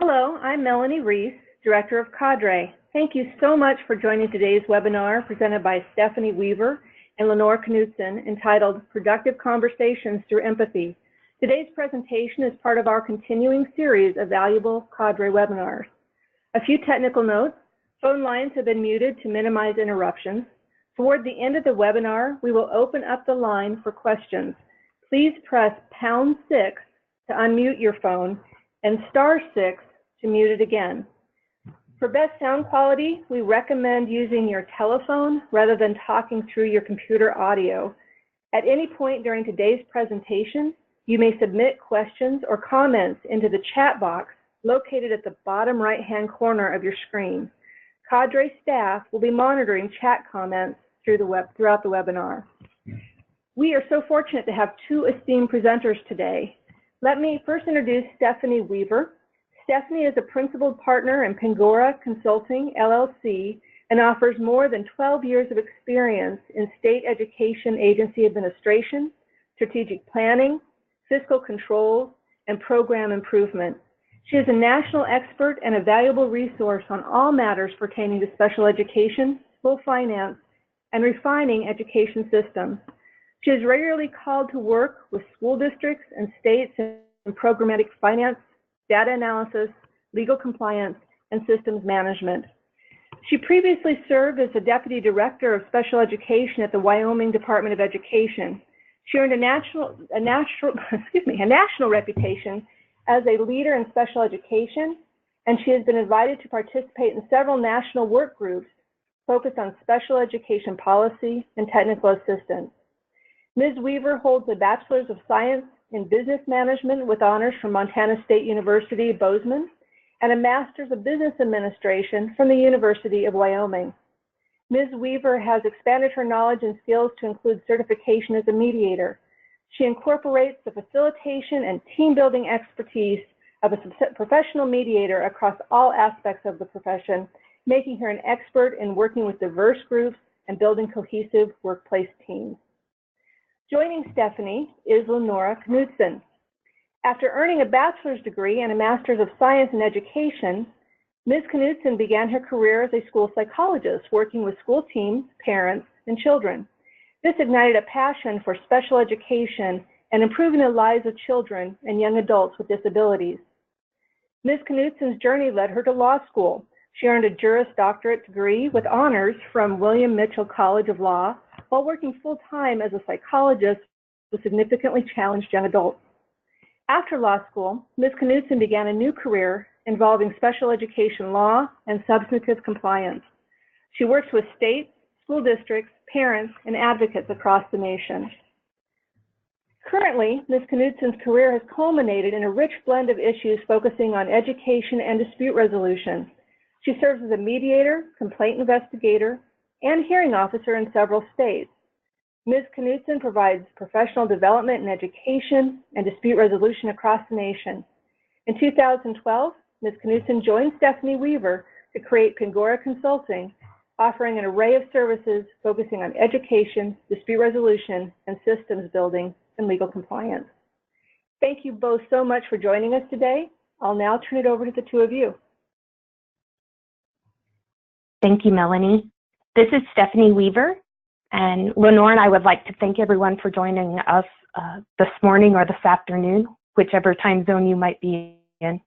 Hello, I'm Melanie Reese, Director of Cadre. Thank you so much for joining today's webinar presented by Stephanie Weaver and Lenore Knudtson, entitled Productive Conversations Through Empathy. Today's presentation is part of our continuing series of valuable Cadre webinars. A few technical notes. Phone lines have been muted to minimize interruptions. Toward the end of the webinar, we will open up the line for questions. Please press #6 to unmute your phone and *6 to mute it again. For best sound quality, we recommend using your telephone rather than talking through your computer audio. At any point during today's presentation, you may submit questions or comments into the chat box located at the bottom right-hand corner of your screen. Cadre staff will be monitoring chat comments throughout the webinar. We are so fortunate to have two esteemed presenters today. Let me first introduce Stephanie Weaver. Stephanie is a principal partner in Pingora Consulting, LLC, and offers more than 12 years of experience in state education agency administration, strategic planning, fiscal controls, and program improvement. She is a national expert and a valuable resource on all matters pertaining to special education, school finance, and refining education systems. She is regularly called to work with school districts and states in programmatic finance, data analysis, legal compliance, and systems management. She previously served as the Deputy Director of Special Education at the Wyoming Department of Education. She earned a national reputation as a leader in special education, and she has been invited to participate in several national work groups focused on special education policy and technical assistance. Ms. Weaver holds a Bachelor's of Science in Business Management with honors from Montana State University, Bozeman, and a Master's of Business Administration from the University of Wyoming. Ms. Weaver has expanded her knowledge and skills to include certification as a mediator. She incorporates the facilitation and team-building expertise of a professional mediator across all aspects of the profession, making her an expert in working with diverse groups and building cohesive workplace teams. Joining Stephanie is Lenore Knudtson. After earning a bachelor's degree and a master's of science in education, Ms. Knudtson began her career as a school psychologist, working with school teams, parents, and children. This ignited a passion for special education and improving the lives of children and young adults with disabilities. Ms. Knudtson's journey led her to law school. She earned a Juris Doctorate degree with honors from William Mitchell College of Law while working full-time as a psychologist with significantly challenged young adults. After law school, Ms. Knudtson began a new career involving special education law and substantive compliance. She works with states, school districts, parents, and advocates across the nation. Currently, Ms. Knudtson's career has culminated in a rich blend of issues focusing on education and dispute resolution. She serves as a mediator, complaint investigator, and hearing officer in several states. Ms. Knudtson provides professional development in education and dispute resolution across the nation. In 2012, Ms. Knudtson joined Stephanie Weaver to create Pingora Consulting, offering an array of services focusing on education, dispute resolution, and systems building and legal compliance. Thank you both so much for joining us today. I'll now turn it over to the two of you. Thank you, Melanie. This is Stephanie Weaver, and Lenore and I would like to thank everyone for joining us this morning or this afternoon, whichever time zone you might be in.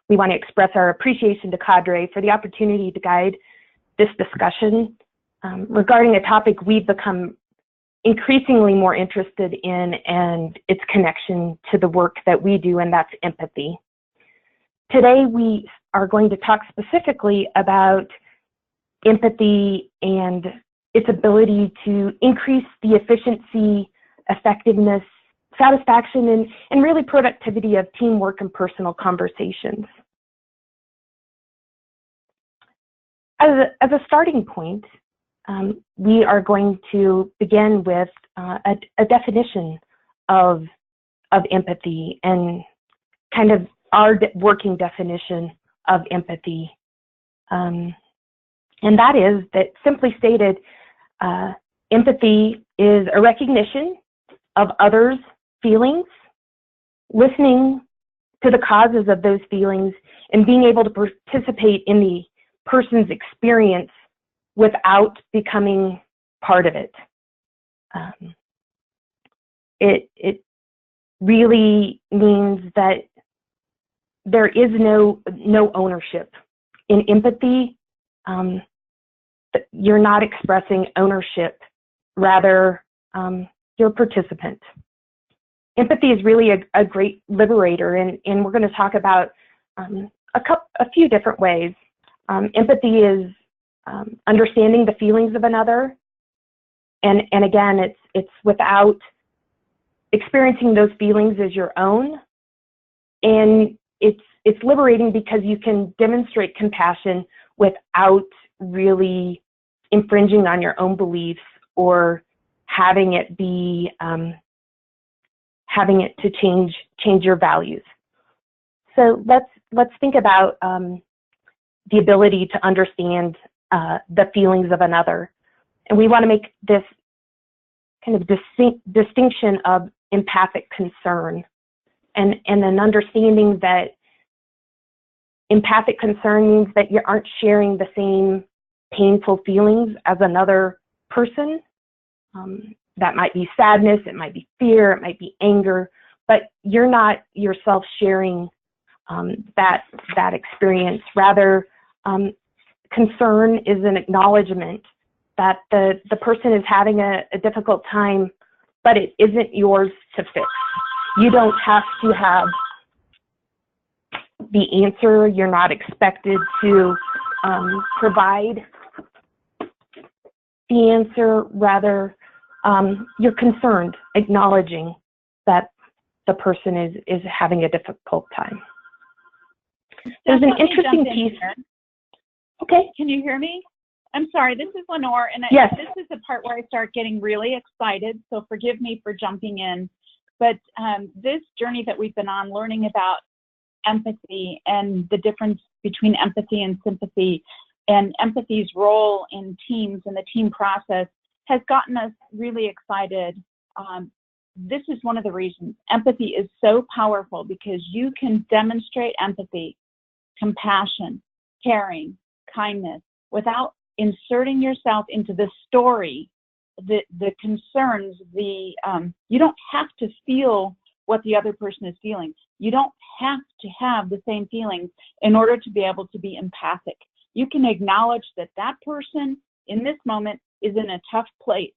We want to express our appreciation to Cadre for the opportunity to guide this discussion regarding a topic we've become increasingly more interested in and its connection to the work that we do, and that's empathy. Today we are going to talk specifically about empathy and its ability to increase the efficiency, effectiveness, satisfaction, and really productivity of teamwork and personal conversations. As a starting point, we are going to begin with a definition of empathy and kind of our working definition of empathy. And that is that, simply stated, empathy is a recognition of others' feelings, listening to the causes of those feelings and being able to participate in the person's experience without becoming part of it. It really means that there is no ownership. In empathy, you're not expressing ownership, rather you're a participant. Empathy is really a great liberator, and we're going to talk about a few different ways. Empathy is understanding the feelings of another, and again, it's without experiencing those feelings as your own, and it's liberating because you can demonstrate compassion without really infringing on your own beliefs or having it be having it to change your values. So let's think about the ability to understand the feelings of another, and we want to make this kind of distinction of empathic concern, and an understanding that empathic concern means that you aren't sharing the same painful feelings as another person. That might be sadness, it might be fear, it might be anger, but you're not yourself sharing that experience. Rather, concern is an acknowledgement that the person is having a difficult time, but it isn't yours to fix. You don't have to have the answer. You're not expected to provide the answer. Rather, you're concerned, acknowledging that the person is having a difficult time. There's an interesting piece. Okay. Can you hear me? I'm sorry, this is Lenore, and yes. This is the part where I start getting really excited, so forgive me for jumping in. But this journey that we've been on, learning about empathy and the difference between empathy and sympathy, and empathy's role in teams and the team process, has gotten us really excited. This is one of the reasons empathy is so powerful, because you can demonstrate empathy, compassion, caring, kindness, without inserting yourself into the story, the concerns, you don't have to feel what the other person is feeling. You don't have to have the same feelings in order to be able to be empathic. You can acknowledge that that person in this moment is in a tough place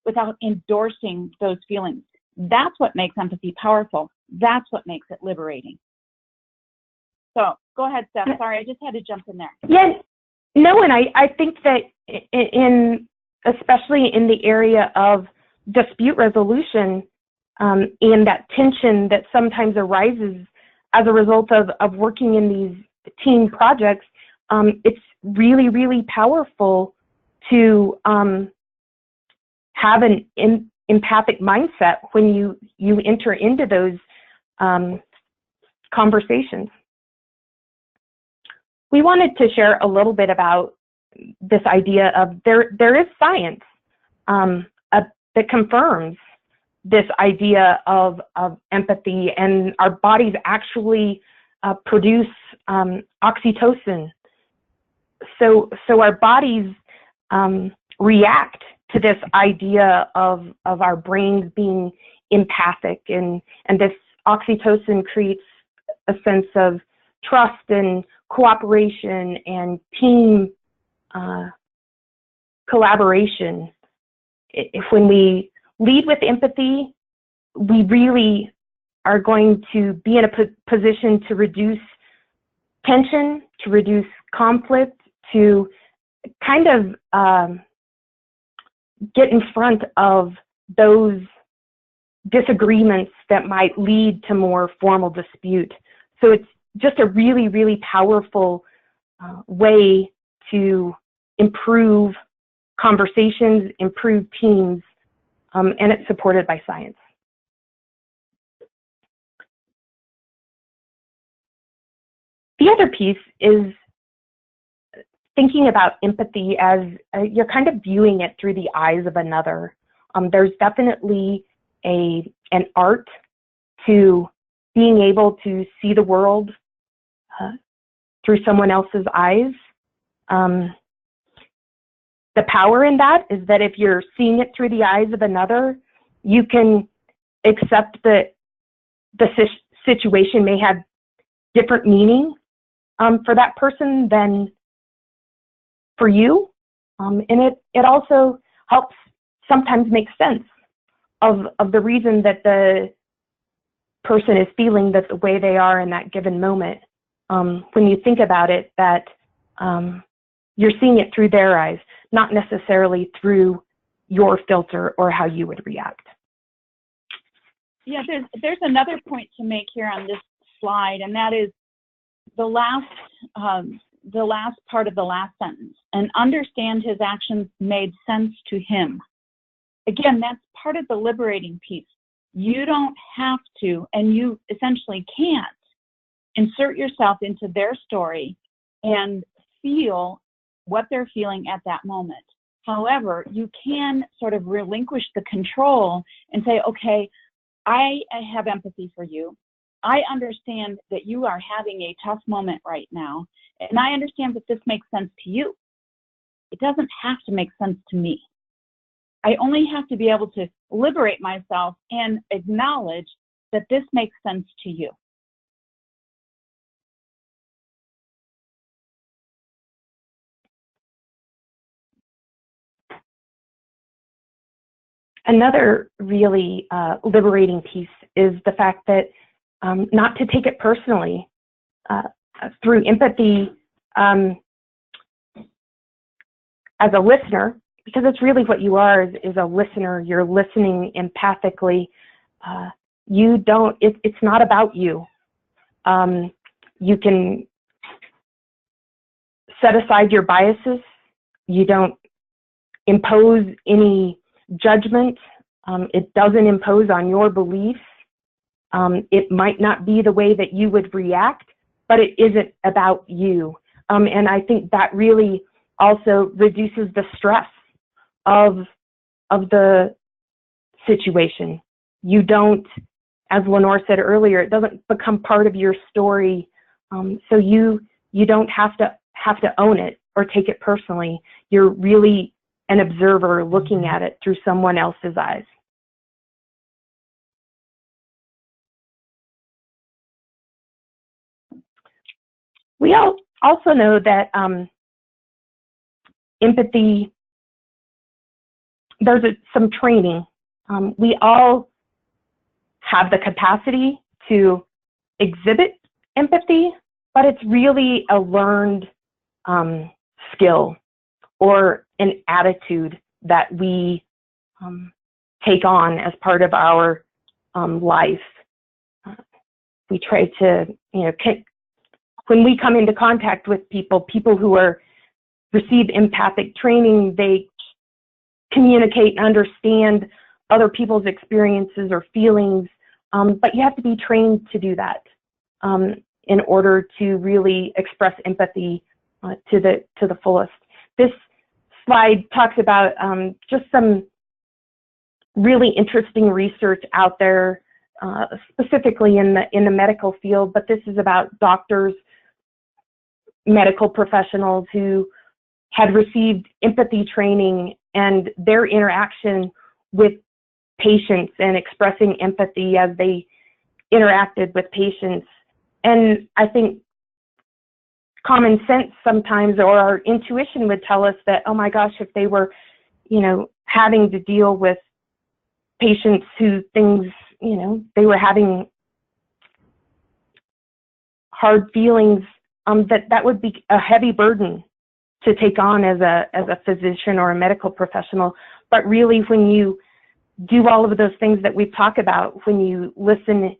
without endorsing those feelings. That's what makes empathy powerful. That's what makes it liberating. So go ahead, Steph. Sorry, I just had to jump in there. Yeah, no, and I think that especially in the area of dispute resolution, and that tension that sometimes arises as a result of working in these team projects, it's really, really powerful to have an empathic mindset when you enter into those conversations. We wanted to share a little bit about this idea of there is science that confirms this idea of empathy, and our bodies actually produce oxytocin. So our bodies react to this idea of our brains being empathic, and this oxytocin creates a sense of trust and cooperation and team collaboration. When we lead with empathy, we really are going to be in a position to reduce tension, to reduce conflict, to kind of get in front of those disagreements that might lead to more formal dispute. So it's just a really, really powerful way to improve conversations, improve teams, and it's supported by science. The other piece is thinking about empathy as you're kind of viewing it through the eyes of another. There's definitely an art to being able to see the world through someone else's eyes. The power in that is that if you're seeing it through the eyes of another, you can accept that the situation may have different meaning for that person than for you. And it also helps sometimes make sense of the reason that the person is feeling that the way they are in that given moment. When you think about it, that you're seeing it through their eyes, not necessarily through your filter or how you would react. Yeah, there's another point to make here on this slide, and that is the last part of the last sentence. And understand his actions made sense to him. Again, that's part of the liberating piece. You don't have to, and you essentially can't, insert yourself into their story and feel what they're feeling at that moment. However, you can sort of relinquish the control and say, okay, I have empathy for you. I understand that you are having a tough moment right now, and I understand that this makes sense to you. It doesn't have to make sense to me. I only have to be able to liberate myself and acknowledge that this makes sense to you. Another really liberating piece is the fact that not to take it personally. Through empathy, as a listener, because it's really what you are is a listener, you're listening empathically. It's not about you. You can set aside your biases. You don't impose any judgment. It doesn't impose on your beliefs. It might not be the way that you would react, but it isn't about you. And I think that really also reduces the stress of the situation. You don't, as Lenore said earlier, it doesn't become part of your story. So you don't have to own it or take it personally. You're really an observer looking at it through someone else's eyes. We also know that empathy, there's some training. We all have the capacity to exhibit empathy, but it's really a learned skill or an attitude that we take on as part of our life. We try to, when we come into contact with people who receive empathic training, they communicate and understand other people's experiences or feelings, but you have to be trained to do that in order to really express empathy to the fullest. This slide talks about just some really interesting research out there, specifically in the medical field, but this is about doctors, medical professionals who had received empathy training and their interaction with patients and expressing empathy as they interacted with patients. And I think common sense sometimes, or our intuition, would tell us that, oh my gosh, if they were, having to deal with patients who they were having hard feelings, that would be a heavy burden to take on as a physician or a medical professional. But really, when you do all of those things that we've talked about, when you listen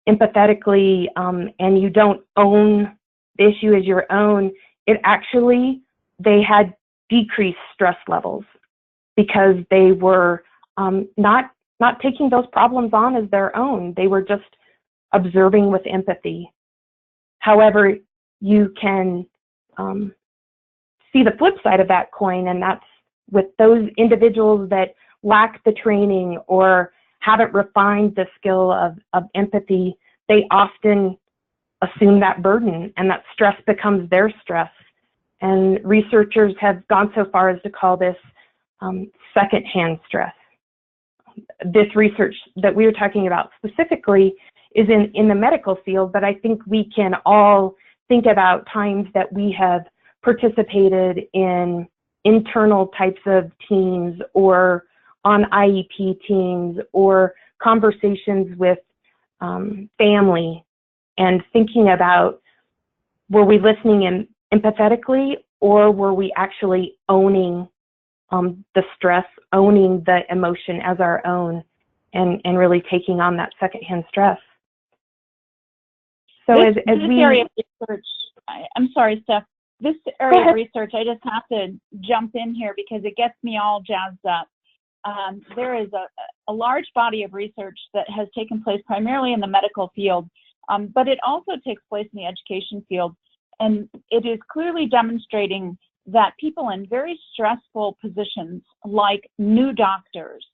empathetically and you don't own the issue as your own, they had decreased stress levels because they were not taking those problems on as their own. They were just observing with empathy. However, you can see the flip side of that coin, and that's with those individuals that lack the training or haven't refined the skill of empathy, they often assume that burden, and that stress becomes their stress. And researchers have gone so far as to call this secondhand stress. This research that we were talking about specifically is in the medical field, but I think we can all think about times that we have participated in internal types of teams or on IEP teams or conversations with family, and thinking about, were we listening empathetically, or were we actually owning the stress, owning the emotion as our own, and really taking on that secondhand stress. So this area of research, I'm sorry, Steph, this area of research, I just have to jump in here because it gets me all jazzed up. There is a large body of research that has taken place primarily in the medical field, but it also takes place in the education field. And it is clearly demonstrating that people in very stressful positions, like new doctors,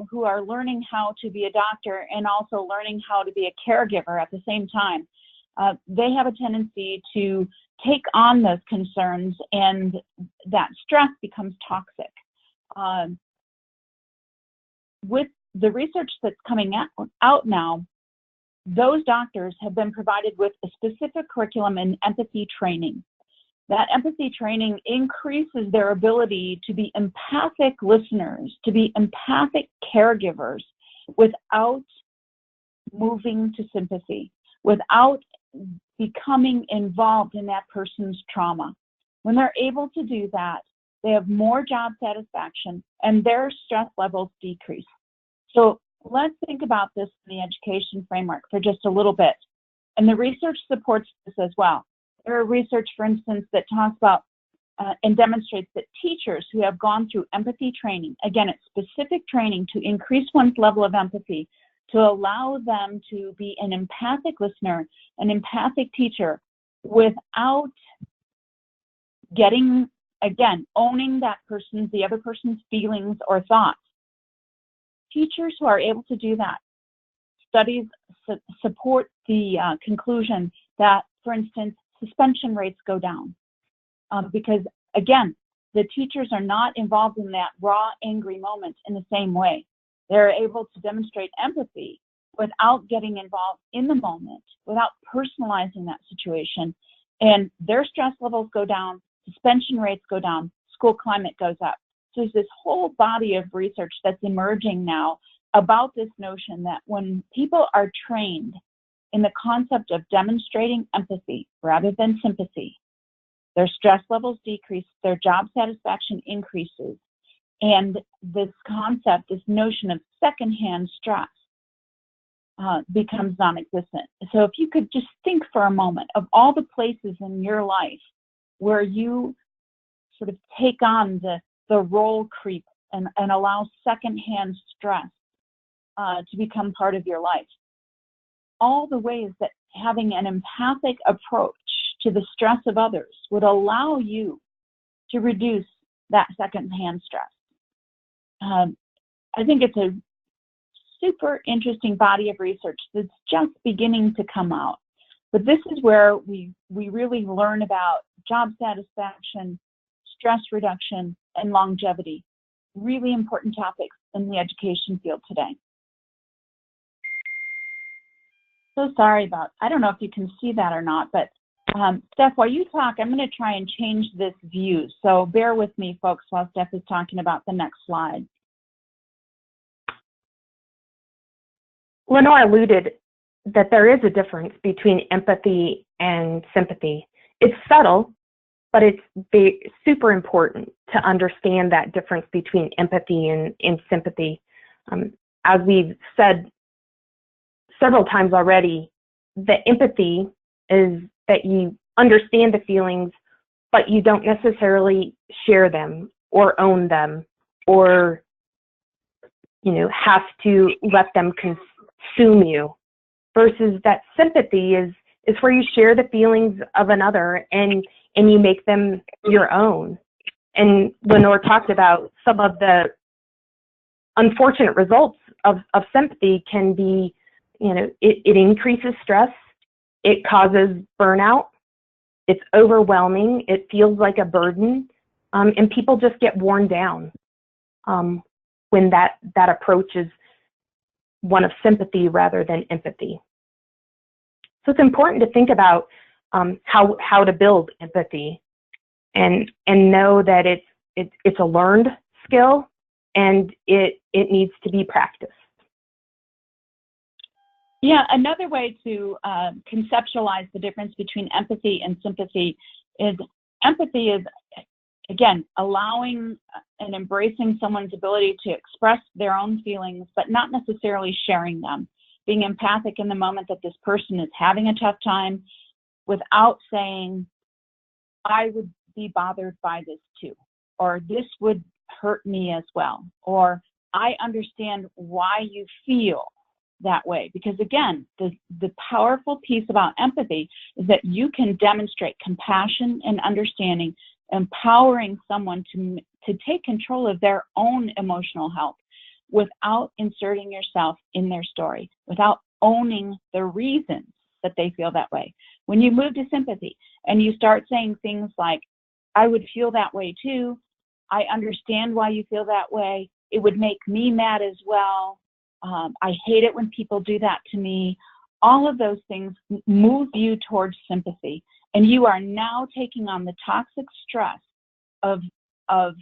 who are learning how to be a doctor and also learning how to be a caregiver at the same time, they have a tendency to take on those concerns, and that stress becomes toxic. With the research that's coming out now, those doctors have been provided with a specific curriculum in empathy training. That empathy training increases their ability to be empathic listeners, to be empathic caregivers without moving to sympathy, without becoming involved in that person's trauma. When they're able to do that, they have more job satisfaction and their stress levels decrease. So let's think about this in the education framework for just a little bit. And the research supports this as well. There are research, for instance, that talks about and demonstrates that teachers who have gone through empathy training, again, it's specific training to increase one's level of empathy, to allow them to be an empathic listener, an empathic teacher, without getting, again, owning that person's, the other person's feelings or thoughts. Teachers who are able to do that, studies support the conclusion that, for instance, suspension rates go down because, again, the teachers are not involved in that raw, angry moment in the same way. They're able to demonstrate empathy without getting involved in the moment, without personalizing that situation, and their stress levels go down, suspension rates go down, school climate goes up. So there's this whole body of research that's emerging now about this notion that when people are trained in the concept of demonstrating empathy rather than sympathy, their stress levels decrease, their job satisfaction increases, and this concept, this notion of secondhand stress becomes non-existent. So if you could just think for a moment of all the places in your life where you sort of take on the role creep and allow secondhand stress to become part of your life. All the ways that having an empathic approach to the stress of others would allow you to reduce that secondhand stress. I think it's a super interesting body of research that's just beginning to come out. But this is where we really learn about job satisfaction, stress reduction, and longevity. Really important topics in the education field today. So sorry about, I don't know if you can see that or not, but Steph, while you talk, I'm going to try and change this view. So bear with me, folks, while Steph is talking about the next slide. Lenore alluded that there is a difference between empathy and sympathy. It's subtle, but it's super important to understand that difference between empathy and sympathy. As we've said several times already, the empathy is that you understand the feelings, but you don't necessarily share them or own them or, have to let them consume you. Versus that sympathy is where you share the feelings of another and you make them your own. And Lenore talked about some of the unfortunate results of sympathy can be it increases stress, it causes burnout, it's overwhelming, it feels like a burden, and people just get worn down when that approach is one of sympathy rather than empathy. So it's important to think about how to build empathy, and know that it's a learned skill, and it needs to be practiced. Yeah, another way to conceptualize the difference between empathy and sympathy is empathy is, again, allowing and embracing someone's ability to express their own feelings, but not necessarily sharing them. Being empathic in the moment that this person is having a tough time without saying, I would be bothered by this too, or this would hurt me as well, or I understand why you feel that way. Because again, the powerful piece about empathy is that you can demonstrate compassion and understanding, empowering someone to take control of their own emotional health without inserting yourself in their story, without owning the reasons that they feel that way. When you move to sympathy and you start saying things like, I would feel that way too, I understand why you feel that way, it would make me mad as well, I hate it when people do that to me, all of those things move you towards sympathy. And you are now taking on the toxic stress of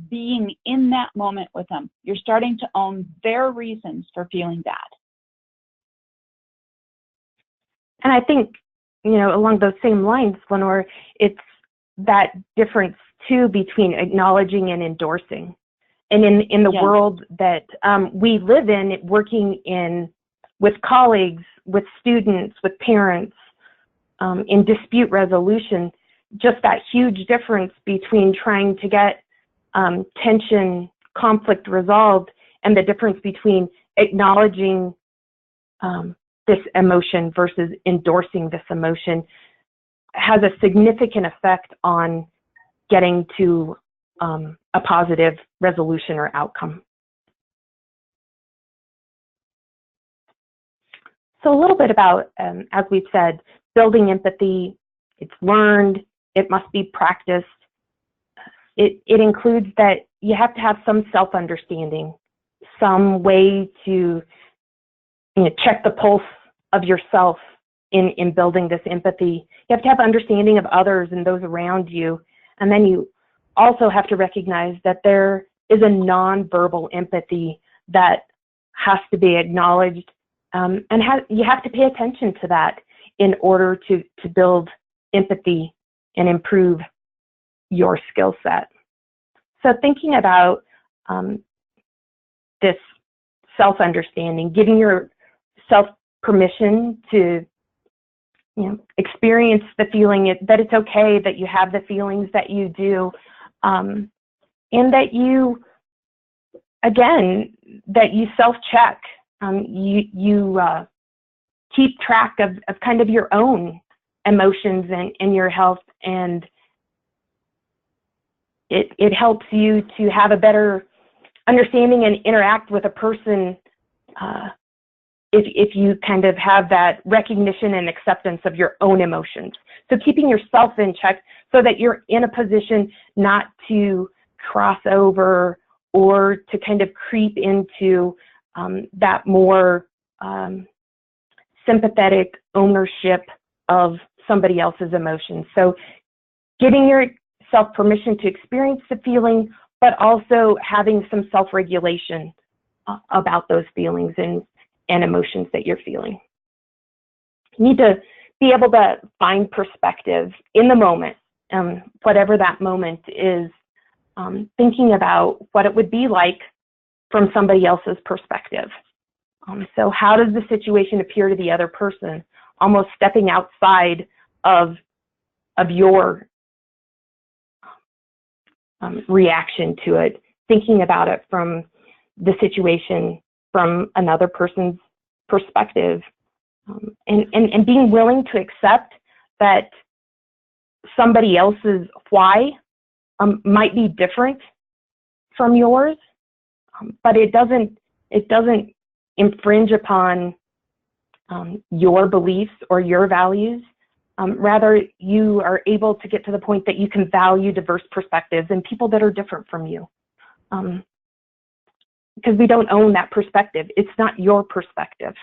being in that moment with them. You're starting to own their reasons for feeling bad. And I think, along those same lines, Lenore, it's that difference too between acknowledging and endorsing. And in the Yes. world that we live in, working with colleagues, with students, with parents, in dispute resolution, just that huge difference between trying to get tension, conflict resolved, and the difference between acknowledging this emotion versus endorsing this emotion has a significant effect on getting to a positive resolution or outcome. So a little bit about, as we've said, building empathy. It's learned, it must be practiced. It includes that you have to have some self-understanding, some way to check the pulse of yourself in building this empathy. You have to have understanding of others and those around you. And then you also have to recognize that there is a nonverbal empathy that has to be acknowledged, and you have to pay attention to that in order to build empathy and improve your skill set. So thinking about this self-understanding, giving yourself permission to experience the feeling that it's okay that you have the feelings that you do, and that you, again, that you self-check, you keep track of kind of your own emotions and your health, and it helps you to have a better understanding and interact with a person if you kind of have that recognition and acceptance of your own emotions. So keeping yourself in check so that you're in a position not to cross over or to kind of creep into that more sympathetic ownership of somebody else's emotions. So giving yourself permission to experience the feeling, but also having some self-regulation about those feelings and emotions that you're feeling. You need to be able to find perspective in the moment, whatever that moment is, thinking about what it would be like from somebody else's perspective. So how does the situation appear to the other person? Almost stepping outside of your reaction to it, thinking about it from the situation from another person's perspective, and being willing to accept that somebody else's why might be different from yours, but it doesn't infringe upon your beliefs or your values. Rather, you are able to get to the point that you can value diverse perspectives and people that are different from you. Because we don't own that perspective. It's not your perspective.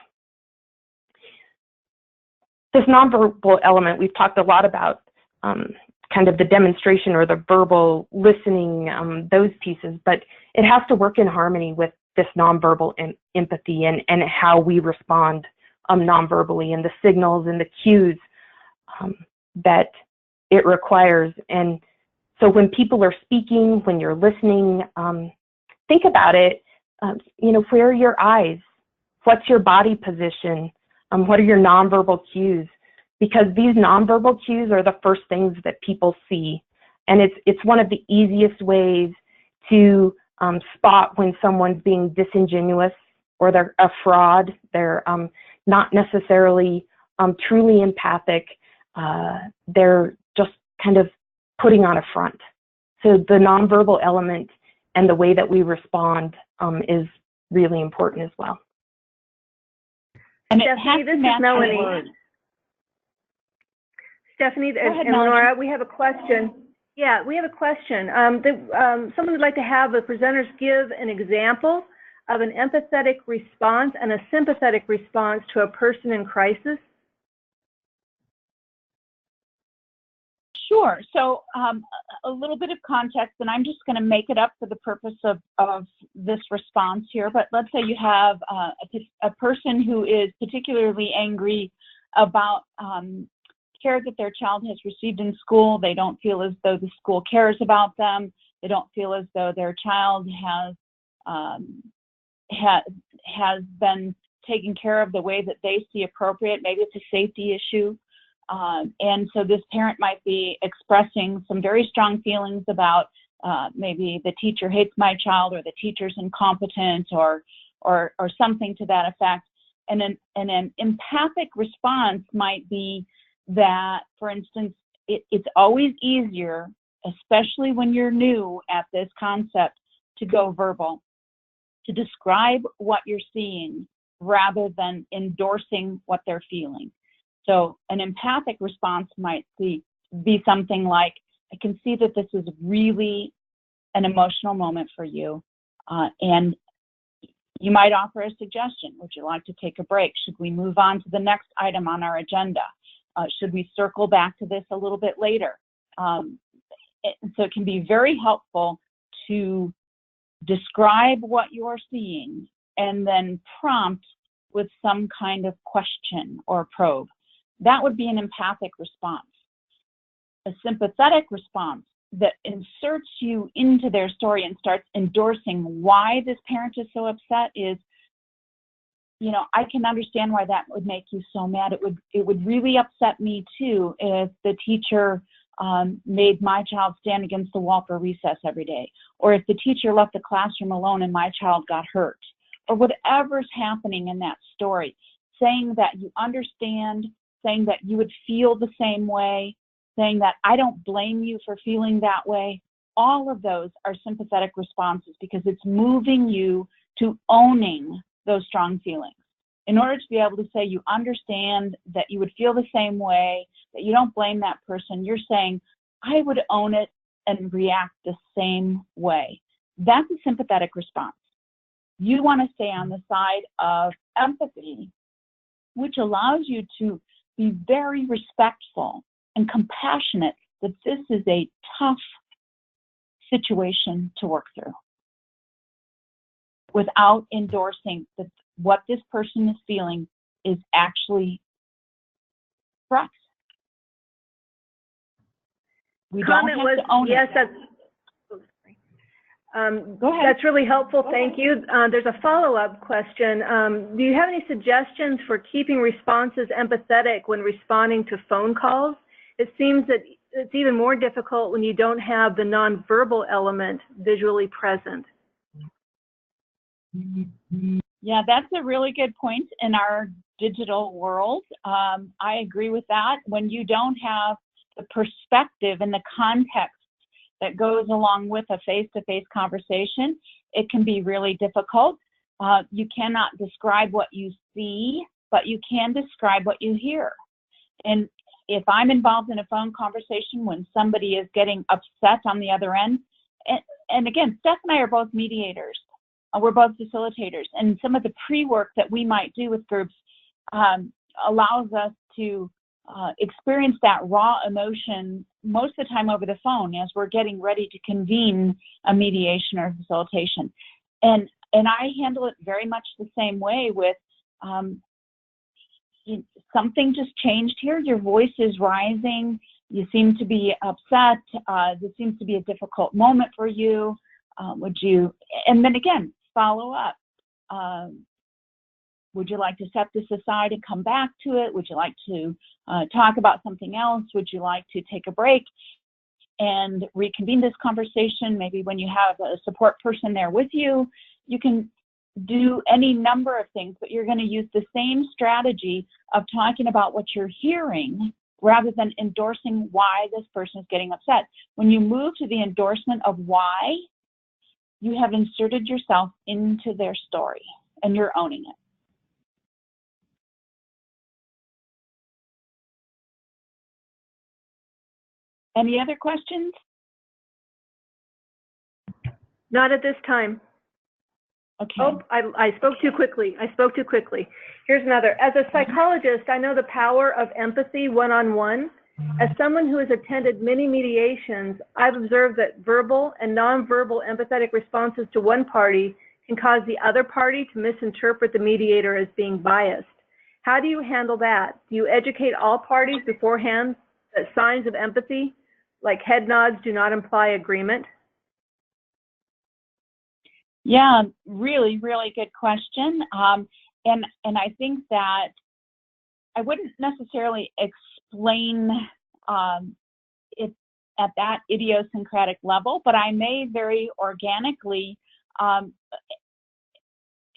This nonverbal element, we've talked a lot about kind of the demonstration or the verbal listening, those pieces, but it has to work in harmony with this nonverbal empathy and how we respond nonverbally and the signals and the cues that it requires. And so when people are speaking, when you're listening, think about it, you know, where are your eyes? What's your body position? What are your nonverbal cues? Because these nonverbal cues are the first things that people see. And it's one of the easiest ways to spot when someone's being disingenuous or they're a fraud, they're not necessarily truly empathic, they're just kind of putting on a front. So the nonverbal element and the way that we respond is really important as well. And Stephanie, this is Melanie. Stephanie and Lenore, we have a question. Yeah, we have a question. Someone would like to have the presenters give an example of an empathetic response and a sympathetic response to a person in crisis. Sure. So a little bit of context, and I'm just going to make it up for the purpose of this response here. But let's say you have a person who is particularly angry about care that their child has received in school. They don't feel as though the school cares about them. They don't feel as though their child has been taken care of the way that they see appropriate. Maybe it's a safety issue. And so this parent might be expressing some very strong feelings about maybe the teacher hates my child, or the teacher's incompetent, or something to that effect. And an empathic response might be that, for instance, it's always easier, especially when you're new at this concept, to go verbal, to describe what you're seeing rather than endorsing what they're feeling. So an empathic response might be something like, I can see that this is really an emotional moment for you, and you might offer a suggestion. Would you like to take a break? Should we move on to the next item on our agenda? Should we circle back to this a little bit later? So it can be very helpful to describe what you're seeing and then prompt with some kind of question or probe. That would be an empathic response. A sympathetic response that inserts you into their story and starts endorsing why this parent is so upset is, you know, I can understand why that would make you so mad. It would really upset me too if the teacher made my child stand against the wall for recess every day, or if the teacher left the classroom alone and my child got hurt, or whatever's happening in that story. Saying that you understand, saying that you would feel the same way, saying that I don't blame you for feeling that way. All of those are sympathetic responses because it's moving you to owning those strong feelings. In order to be able to say you understand, that you would feel the same way, that you don't blame that person, you're saying, I would own it and react the same way. That's a sympathetic response. You want to stay on the side of empathy, which allows you to be very respectful and compassionate that this is a tough situation to work through, without endorsing that what this person is feeling is actually correct. We don't have to own it. Yes, Go ahead. That's really helpful. Thank you. There's a follow-up question. Do you have any suggestions for keeping responses empathetic when responding to phone calls? It seems that it's even more difficult when you don't have the nonverbal element visually present. Yeah, that's a really good point in our digital world. I agree with that. When you don't have the perspective and the context that goes along with a face-to-face conversation, it can be really difficult. You cannot describe what you see but you can describe what you hear. And if I'm involved in a phone conversation when somebody is getting upset on the other end, and again, Steph and I are both mediators. We're both facilitators. And some of the pre-work that we might do with groups allows us to experience that raw emotion most of the time over the phone as we're getting ready to convene a mediation or facilitation. And I handle it very much the same way with something just changed here. Your voice is rising. You seem to be upset. This seems to be a difficult moment for you. Would you, and then again, follow up. Would you like to set this aside and come back to it? Would you like to talk about something else? Would you like to take a break and reconvene this conversation? Maybe when you have a support person there with you, you can do any number of things, but you're going to use the same strategy of talking about what you're hearing rather than endorsing why this person is getting upset. When you move to the endorsement of why, you have inserted yourself into their story and you're owning it. Any other questions? Not at this time. Okay. Oh, I spoke too quickly. Here's another. As a psychologist, I know the power of empathy one-on-one. As someone who has attended many mediations, I've observed that verbal and nonverbal empathetic responses to one party can cause the other party to misinterpret the mediator as being biased. How do you handle that? Do you educate all parties beforehand that signs of empathy, like head nods, do not imply agreement? Yeah, really, really good question. And I think that I wouldn't necessarily explain it at that idiosyncratic level, but I may very organically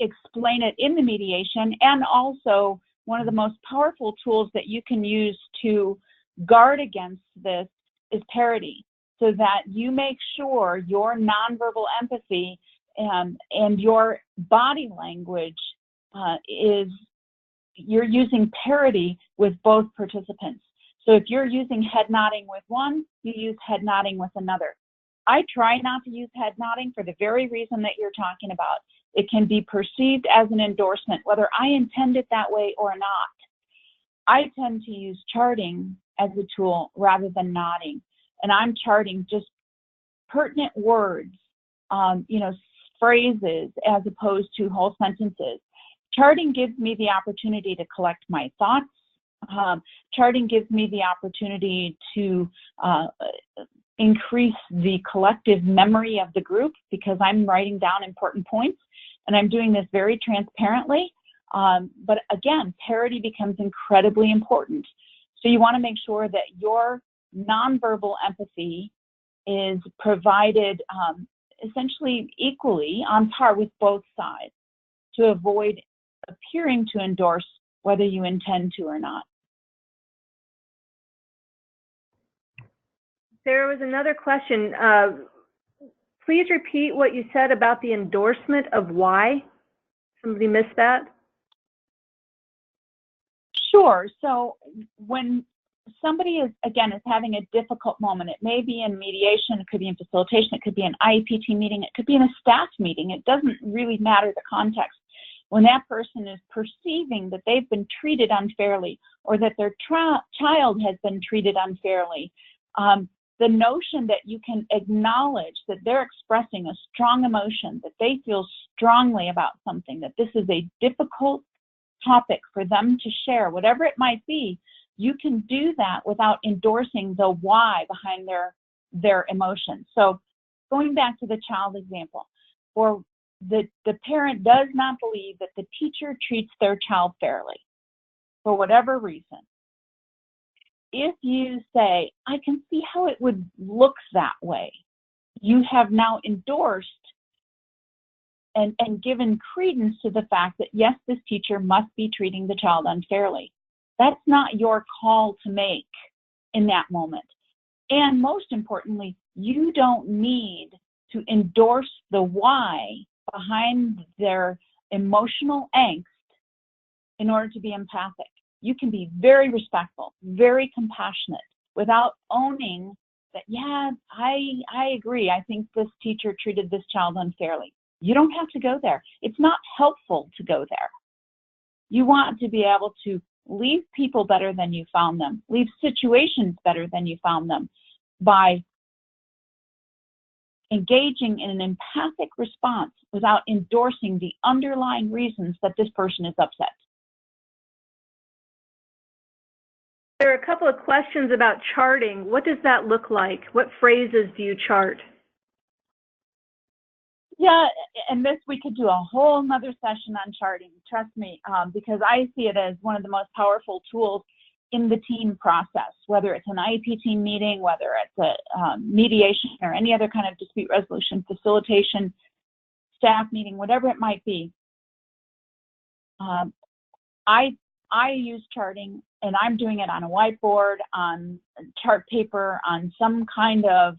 explain it in the mediation. And also, one of the most powerful tools that you can use to guard against this is parity, so that you make sure your nonverbal empathy and your body language you're using parity with both participants. So if you're using head nodding with one, you use head nodding with another. I try not to use head nodding for the very reason that you're talking about. It can be perceived as an endorsement, whether I intend it that way or not. I tend to use charting as a tool rather than nodding. And I'm charting just pertinent words, phrases as opposed to whole sentences. Charting gives me the opportunity to collect my thoughts. Charting gives me the opportunity to increase the collective memory of the group because I'm writing down important points, and I'm doing this very transparently. But again, parity becomes incredibly important. So you want to make sure that your nonverbal empathy is provided essentially equally on par with both sides to avoid appearing to endorse whether you intend to or not. There was another question. Please repeat what you said about the endorsement of why. Somebody missed that? Sure. So when somebody is having a difficult moment, it may be in mediation, it could be in facilitation, it could be an IEPT meeting, it could be in a staff meeting. It doesn't really matter the context. When that person is perceiving that they've been treated unfairly or that their child has been treated unfairly, the notion that you can acknowledge that they're expressing a strong emotion, that they feel strongly about something, that this is a difficult topic for them to share, whatever it might be, you can do that without endorsing the why behind their emotions. So going back to the child example, or the parent does not believe that the teacher treats their child fairly for whatever reason. If you say, I can see how it would look that way, you have now endorsed and given credence to the fact that, yes, this teacher must be treating the child unfairly. That's not your call to make in that moment. And most importantly, you don't need to endorse the why behind their emotional angst in order to be empathic. You can be very respectful, very compassionate, without owning that, yeah, I agree. I think this teacher treated this child unfairly. You don't have to go there. It's not helpful to go there. You want to be able to leave people better than you found them, leave situations better than you found them, by engaging in an empathic response without endorsing the underlying reasons that this person is upset. There are a couple of questions about charting. What does that look like? What phrases do you chart? Yeah, and this, we could do a whole nother session on charting, trust me, because I see it as one of the most powerful tools in the team process, whether it's an IEP team meeting, whether it's a mediation or any other kind of dispute resolution, facilitation, staff meeting, whatever it might be. I use charting, and I'm doing it on a whiteboard, on chart paper, on some kind of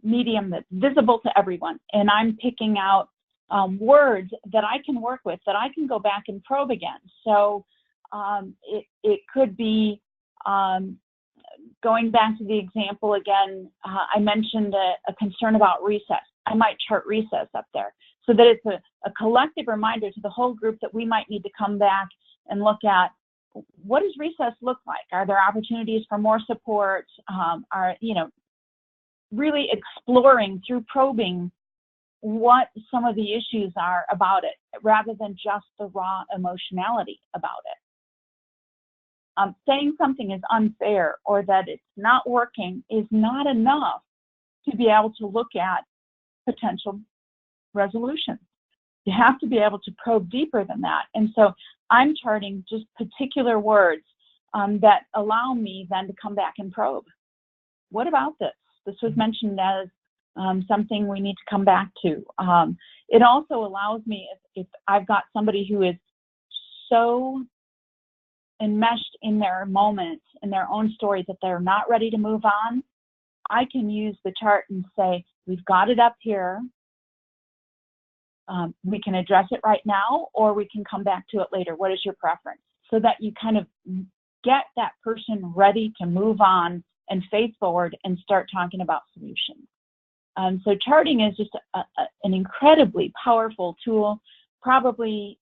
medium that's visible to everyone. And I'm picking out words that I can work with, that I can go back and probe again. So it could be, going back to the example again, I mentioned a concern about recess. I might chart recess up there, so that it's a collective reminder to the whole group that we might need to come back and look at, what does recess look like? Are there opportunities for more support? Really exploring through probing what some of the issues are about it, rather than just the raw emotionality about it. Saying something is unfair or that it's not working is not enough to be able to look at potential resolution. You have to be able to probe deeper than that. And so I'm charting just particular words that allow me then to come back and probe. What about this? This was mentioned as something we need to come back to. It also allows me, if I've got somebody who is so enmeshed in their moment, in their own stories, that they're not ready to move on, I can use the chart and say, we've got it up here. We can address it right now, or we can come back to it later. What is your preference? So that you kind of get that person ready to move on and face forward and start talking about solutions. So charting is just an incredibly powerful tool. Probably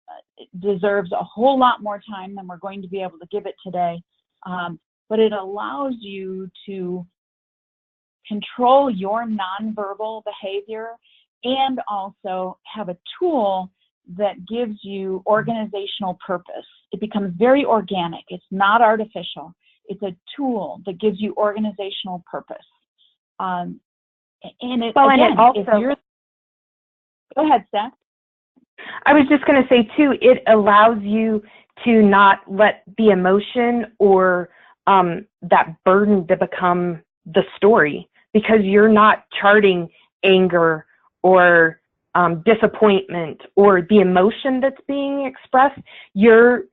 deserves a whole lot more time than we're going to be able to give it today. But it allows you to control your nonverbal behavior, and also have a tool that gives you organizational purpose. It becomes very organic. It's not artificial. It's a tool that gives you organizational purpose. And it, well, again, and it also, go ahead, Steph. I was just going to say, too, it allows you to not let the emotion or that burden to become the story, because you're not charting anger or disappointment or the emotion that's being expressed. You're,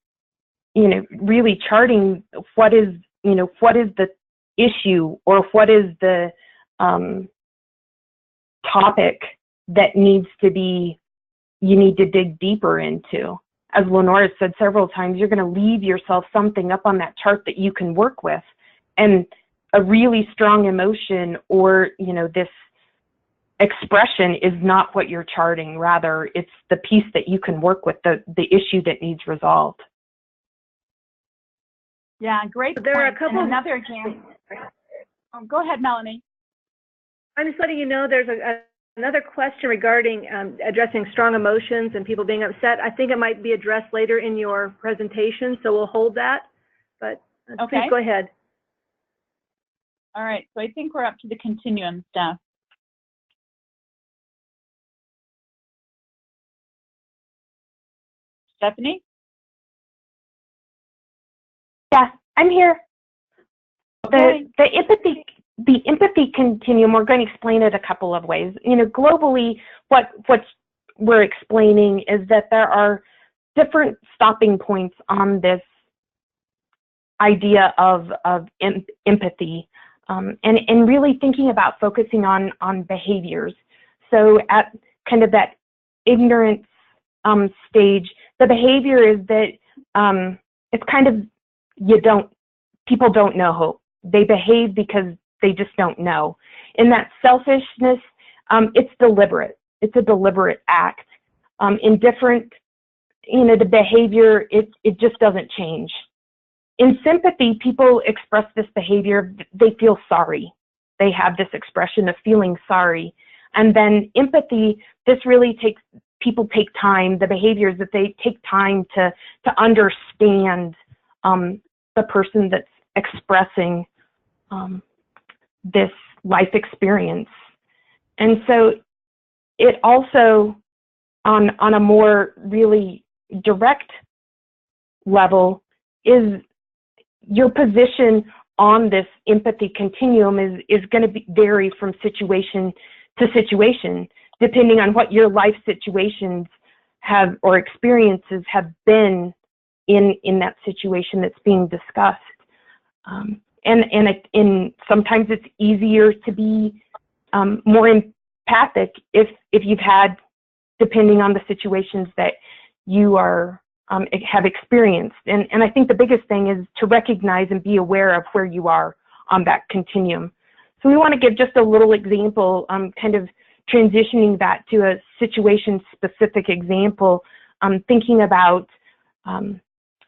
really charting what is the issue, or what is the topic that you need to dig deeper into. As Lenore has said several times, you're going to leave yourself something up on that chart that you can work with. And a really strong emotion, or, this expression is not what you're charting. Rather, it's the piece that you can work with, the issue that needs resolved. Yeah, great. There are a couple. And another example. Go ahead, Melanie. I'm just letting you know there's another question regarding addressing strong emotions and people being upset. I think it might be addressed later in your presentation, so we'll hold that. But please go ahead. All right, so I think we're up to the continuum stuff. Stephanie? Yeah, I'm here. Okay. The empathy continuum, we're going to explain it a couple of ways. Globally, what we're explaining is that there are different stopping points on this idea of empathy, and really thinking about focusing on behaviors. So at kind of that ignorance stage, the behavior is that it's kind of, people don't know hope. They behave because they just don't know. In that selfishness, it's deliberate. It's a deliberate act. Indifferent, the behavior, it just doesn't change. In sympathy, people express this behavior, they feel sorry. They have this expression of feeling sorry. And then empathy, this really people take time, the behaviors that they take time to understand the person that's expressing this life experience. And so it also, on a more really direct level, is your position on this empathy continuum is going to vary from situation to situation, depending on what your life situations have or experiences have been in that situation that's being discussed. And sometimes it's easier to be more empathic if you've had, depending on the situations that you have experienced. And I think the biggest thing is to recognize and be aware of where you are on that continuum. So we want to give just a little example, kind of transitioning that to a situation-specific example, thinking about an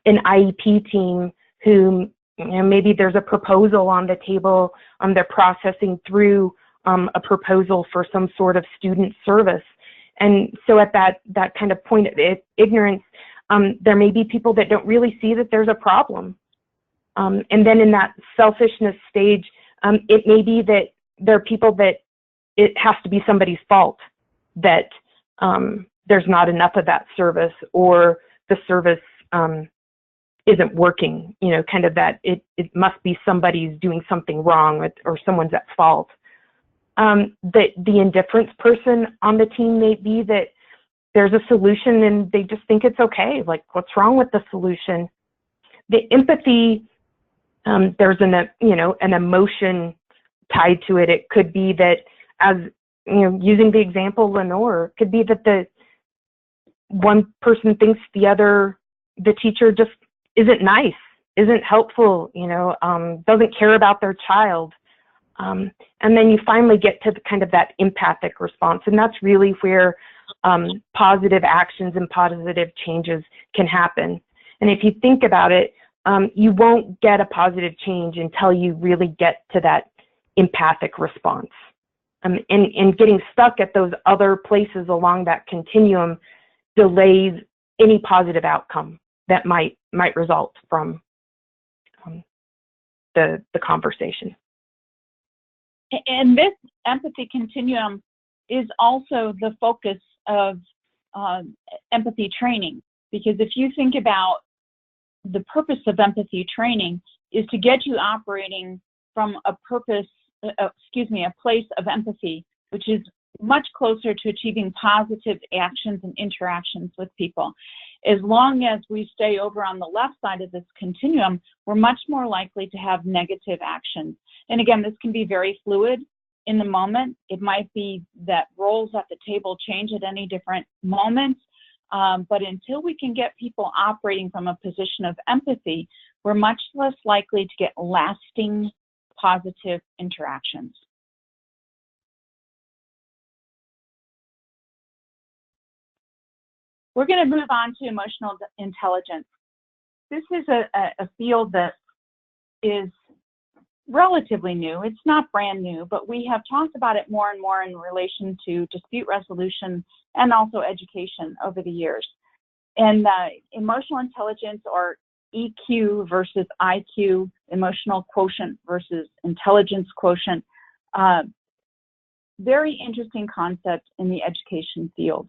IEP team who, maybe there's a proposal on the table, they're processing through a proposal for some sort of student service. And so at that kind of point of ignorance, there may be people that don't really see that there's a problem. And then in that selfishness stage, it may be that there are people that it has to be somebody's fault that there's not enough of that service, or the service isn't working, kind of that it must be somebody's doing something wrong, or someone's at fault. The indifference person on the team may be that there's a solution and they just think it's okay, like what's wrong with the solution. The empathy, there's an emotion tied to it. It could be that, as using the example Lenore, it could be that the one person thinks the teacher just isn't nice, isn't helpful, doesn't care about their child. And then you finally get to kind of that empathic response, and that's really where positive actions and positive changes can happen. And if you think about it, you won't get a positive change until you really get to that empathic response. And getting stuck at those other places along that continuum delays any positive outcome that might result from the conversation. And this empathy continuum is also the focus of empathy training, because if you think about the purpose of empathy training is to get you operating from a place of empathy, which is much closer to achieving positive actions and interactions with people. As long as we stay over on the left side of this continuum, we're much more likely to have negative actions. And again, this can be very fluid in the moment. It might be that roles at the table change at any different moment. But until we can get people operating from a position of empathy, we're much less likely to get lasting positive interactions. We're going to move on to emotional intelligence. This is a field that is relatively new. It's not brand new, but we have talked about it more and more in relation to dispute resolution and also education over the years. And emotional intelligence, or EQ versus IQ, emotional quotient versus intelligence quotient, very interesting concept in the education field.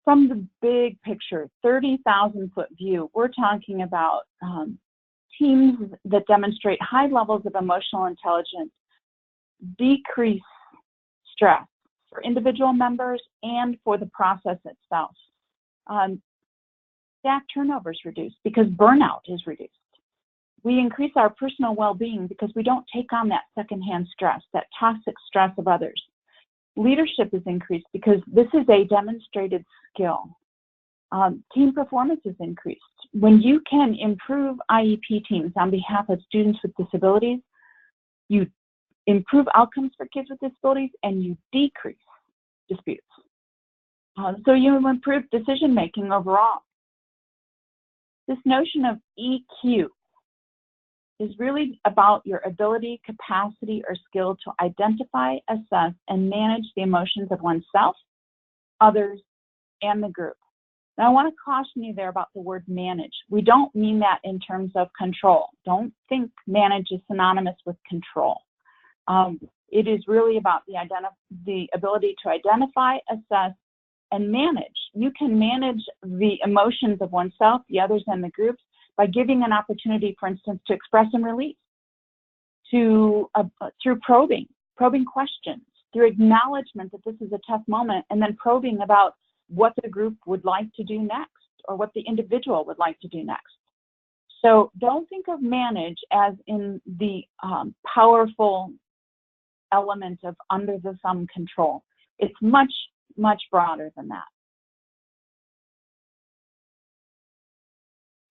From the big picture, 30,000-foot view, we're talking about teams that demonstrate high levels of emotional intelligence decrease stress for individual members and for the process itself. Staff turnover is reduced because burnout is reduced. We increase our personal well-being because we don't take on that secondhand stress, that toxic stress of others. Leadership is increased because this is a demonstrated skill. Team performance is increased. When you can improve IEP teams on behalf of students with disabilities, you improve outcomes for kids with disabilities and you decrease disputes. So you improve decision-making overall. This notion of EQ is really about your ability, capacity, or skill to identify, assess, and manage the emotions of oneself, others, and the group. Now, I want to caution you there about the word manage. We don't mean that in terms of control. Don't think manage is synonymous with control. It is really about the ability to identify, assess, and manage. You can manage the emotions of oneself, the others, and the groups by giving an opportunity, for instance, to express and release, through probing questions, through acknowledgement that this is a tough moment, and then probing about what the group would like to do next or what the individual would like to do next. So don't think of manage as in the powerful element of under the thumb control. It's much, much broader than that.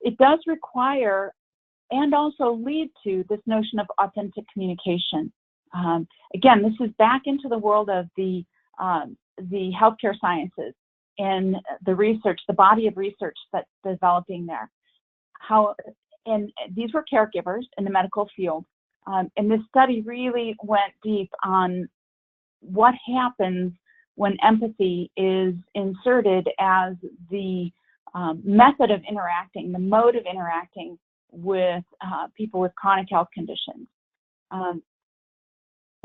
It does require and also lead to this notion of authentic communication. Again, this is back into the world of the healthcare sciences and the research, the body of research that's developing there. And these were caregivers in the medical field. And this study really went deep on what happens when empathy is inserted as the method of interacting, the mode of interacting with people with chronic health conditions.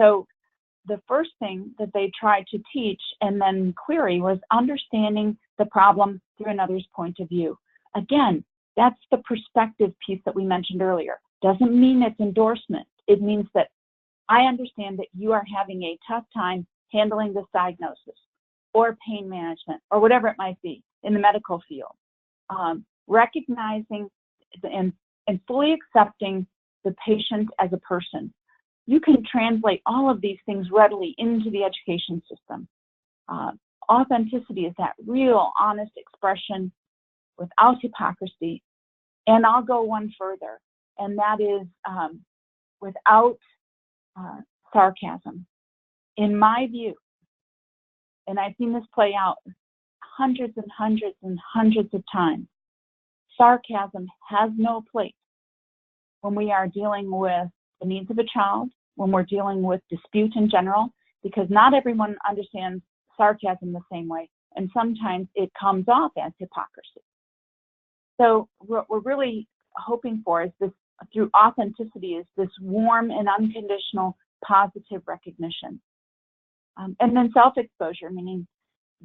So the first thing that they tried to teach and then query was understanding the problem through another's point of view. Again, that's the perspective piece that we mentioned earlier. Doesn't mean it's endorsement. It means that I understand that you are having a tough time handling this diagnosis or pain management or whatever it might be in the medical field. Recognizing and fully accepting the patient as a person. You can translate all of these things readily into the education system. Authenticity is that real, honest expression without hypocrisy. And I'll go one further, and that is without sarcasm. In my view, and I've seen this play out hundreds and hundreds and hundreds of times, sarcasm has no place when we are dealing with the needs of a child, when we're dealing with dispute in general, because not everyone understands sarcasm the same way, and sometimes it comes off as hypocrisy. So what we're really hoping for is this, through authenticity, is this warm and unconditional positive recognition. And then self-exposure, meaning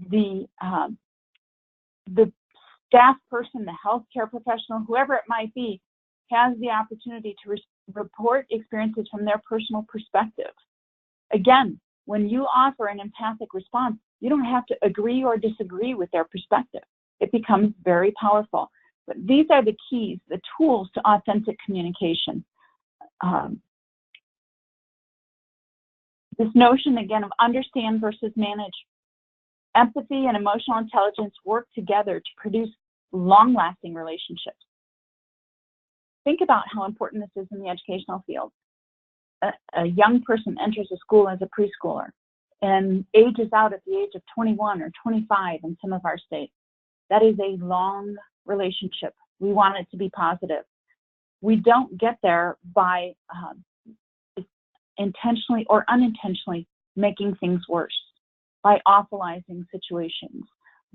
the staff person, the healthcare professional, whoever it might be, has the opportunity to report experiences from their personal perspective. Again, when you offer an empathic response, you don't have to agree or disagree with their perspective. It becomes very powerful. But these are the keys, the tools to authentic communication. This notion, again, of understand versus manage. Empathy and emotional intelligence work together to produce long-lasting relationships. Think about how important this is in the educational field. A young person enters a school as a preschooler and ages out at the age of 21 or 25 in some of our states. That is a long relationship. We want it to be positive. We don't get there by intentionally or unintentionally making things worse, by awfulizing situations,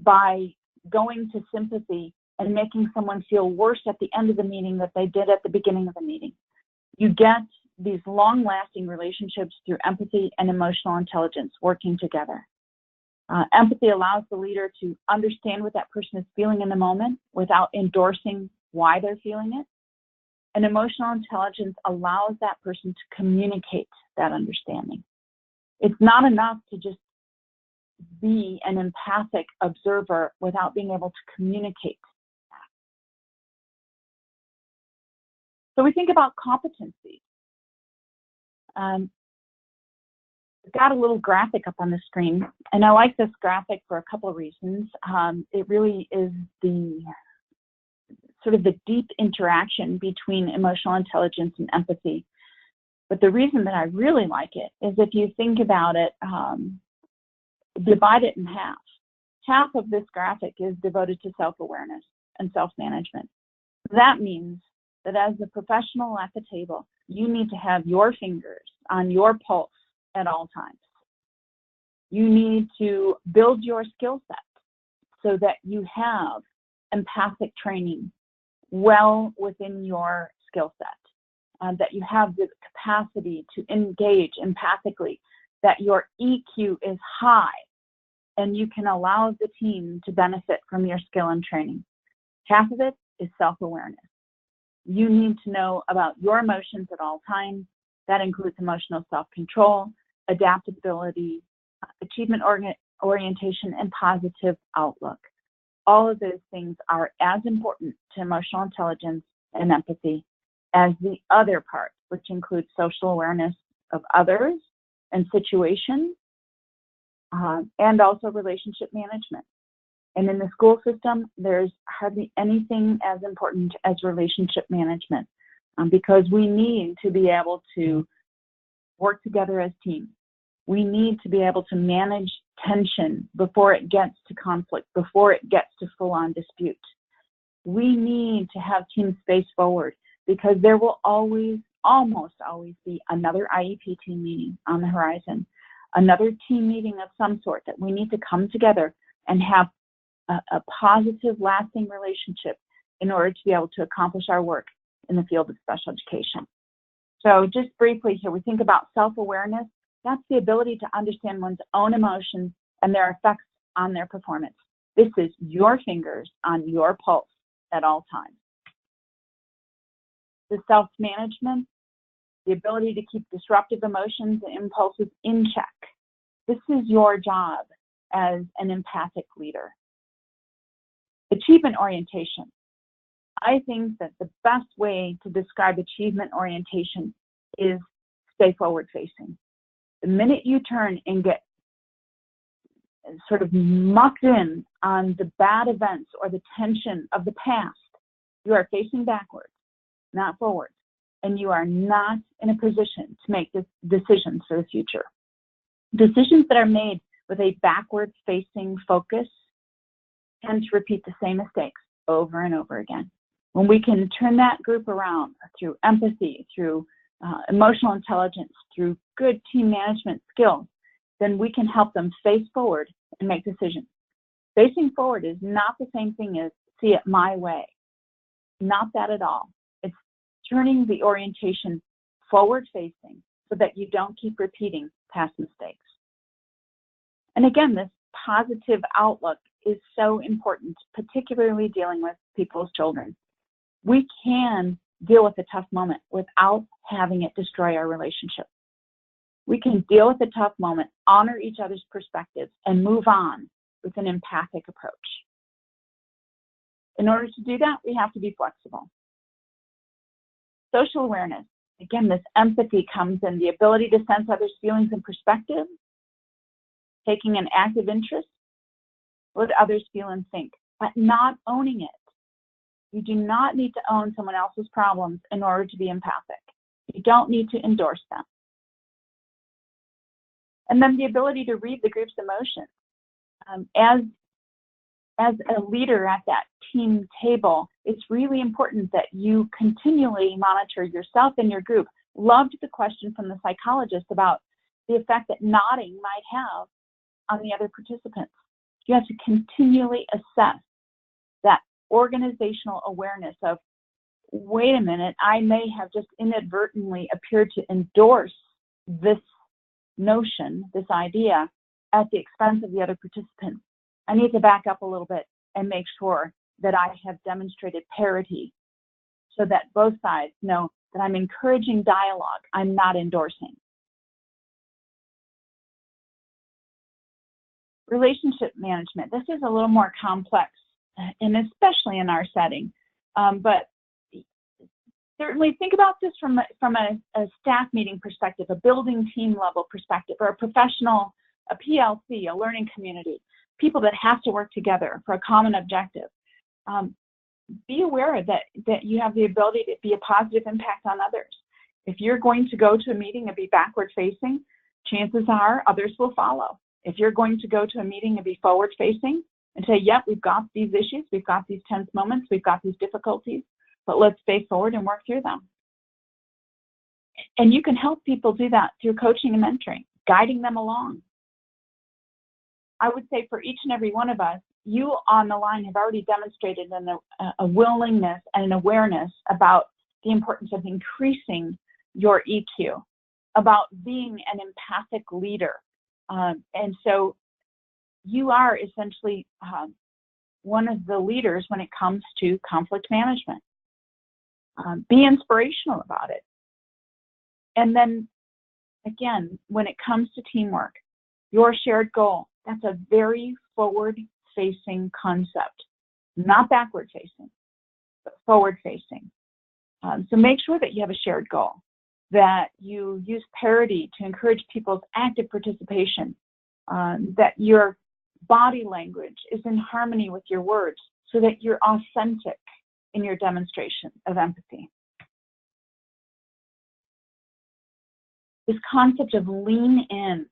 by going to sympathy and making someone feel worse at the end of the meeting that they did at the beginning of the meeting. You get these long-lasting relationships through empathy and emotional intelligence working together. Empathy allows the leader to understand what that person is feeling in the moment without endorsing why they're feeling it. And emotional intelligence allows that person to communicate that understanding. It's not enough to just be an empathic observer without being able to communicate that. So we think about competency. I've got a little graphic up on the screen, and I like this graphic for a couple of reasons. It really is the sort of the deep interaction between emotional intelligence and empathy. But the reason that I really like it is if you think about it, divide it in half. Half of this graphic is devoted to self-awareness and self-management. That means that as a professional at the table, you need to have your fingers on your pulse at all times. You need to build your skill set so that you have empathic training well within your skill set, that you have the capacity to engage empathically, that your EQ is high, and you can allow the team to benefit from your skill and training. Half of it is self-awareness. You need to know about your emotions at all times. That includes emotional self-control, adaptability, achievement orientation, and positive outlook. All of those things are as important to emotional intelligence and empathy as the other parts, which include social awareness of others and situations, and also relationship management. And in the school system, there's hardly anything as important as relationship management, because we need to be able to work together as teams. We need to be able to manage tension before it gets to conflict, before it gets to full-on dispute. We need to have teams face forward, because there will always, almost always be another IEP team meeting on the horizon, another team meeting of some sort that we need to come together and have a positive, lasting relationship in order to be able to accomplish our work in the field of special education. So just briefly here, we think about self-awareness. That's the ability to understand one's own emotions and their effects on their performance. This is your fingers on your pulse at all times. The self-management, the ability to keep disruptive emotions and impulses in check. This is your job as an empathic leader. Achievement orientation. I think that the best way to describe achievement orientation is stay forward-facing. The minute you turn and get sort of mucked in on the bad events or the tension of the past, you are facing backwards, not forwards, and you are not in a position to make decisions for the future. Decisions that are made with a backwards-facing focus tend to repeat the same mistakes over and over again. When we can turn that group around through empathy, through emotional intelligence, through good team management skills, then we can help them face forward and make decisions. Facing forward is not the same thing as see it my way. Not that at all. It's turning the orientation forward-facing so that you don't keep repeating past mistakes. And again, this positive outlook is so important, particularly dealing with people's children. We can deal with a tough moment without having it destroy our relationship. We can deal with a tough moment, honor each other's perspectives, and move on with an empathic approach. In order to do that, we have to be flexible. Social awareness. Again, this empathy comes in the ability to sense others' feelings and perspectives, taking an active interest, what others feel and think, but not owning it. You do not need to own someone else's problems in order to be empathic. You don't need to endorse them. And then the ability to read the group's emotions. As a leader at that team table, it's really important that you continually monitor yourself and your group. Loved the question from the psychologist about the effect that nodding might have on the other participants. You have to continually assess that organizational awareness of, wait a minute, I may have just inadvertently appeared to endorse this notion, this idea, at the expense of the other participants. I need to back up a little bit and make sure that I have demonstrated parity so that both sides know that I'm encouraging dialogue, I'm not endorsing. Relationship management. This is a little more complex, and especially in our setting, but certainly think about this from a staff meeting perspective, a building team level perspective, or a professional, a PLC, a learning community, people that have to work together for a common objective. Be aware that you have the ability to be a positive impact on others. If you're going to go to a meeting and be backward facing, chances are others will follow. If you're going to go to a meeting and be forward facing and say, yep, we've got these issues, we've got these tense moments, we've got these difficulties, but let's stay forward and work through them. And you can help people do that through coaching and mentoring, guiding them along. I would say for each and every one of us, you on the line have already demonstrated a willingness and an awareness about the importance of increasing your EQ, about being an empathic leader. And so you are essentially one of the leaders when it comes to conflict management. Be inspirational about it. And then, again, when it comes to teamwork, your shared goal, that's a very forward-facing concept, not backward-facing, but forward-facing. So make sure that you have a shared goal, that you use parity to encourage people's active participation, that your body language is in harmony with your words so that you're authentic in your demonstration of empathy. This concept of lean in.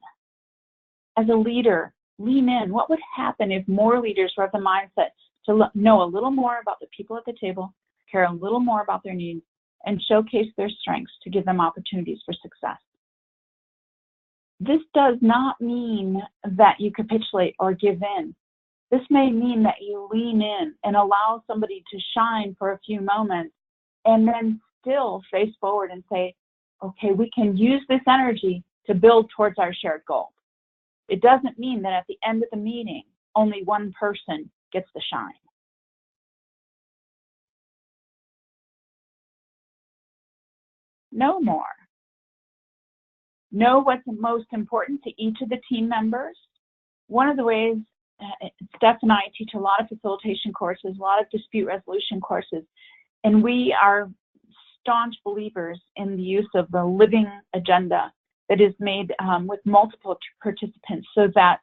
As a leader, lean in. What would happen if more leaders were of the mindset to know a little more about the people at the table, care a little more about their needs, and showcase their strengths to give them opportunities for success? This does not mean that you capitulate or give in. This may mean that you lean in and allow somebody to shine for a few moments and then still face forward and say, okay, we can use this energy to build towards our shared goal. It doesn't mean that at the end of the meeting, only one person gets the shine. Know more. Know what's most important to each of the team members. One of the ways, Steph and I teach a lot of facilitation courses, a lot of dispute resolution courses, and we are staunch believers in the use of the living agenda that is made with multiple participants so that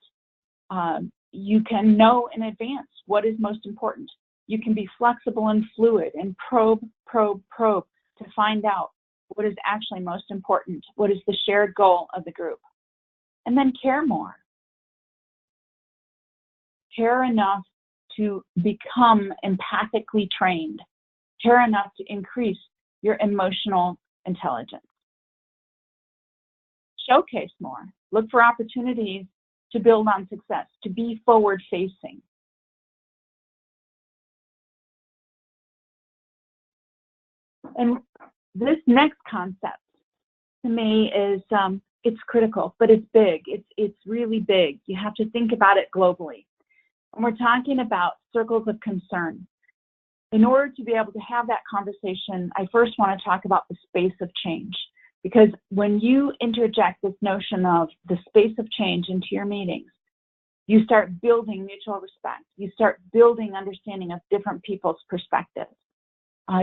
you can know in advance what is most important. You can be flexible and fluid and probe to find out what is actually most important, what is the shared goal of the group. And then care more. Care enough to become empathically trained. Care enough to increase your emotional intelligence. Showcase more. Look for opportunities to build on success, to be forward-facing. And this next concept to me is, it's critical, but it's big. It's really big. You have to think about it globally. And we're talking about circles of concern. In order to be able to have that conversation, I first want to talk about the space of change. Because when you interject this notion of the space of change into your meetings, you start building mutual respect. You start building understanding of different people's perspectives.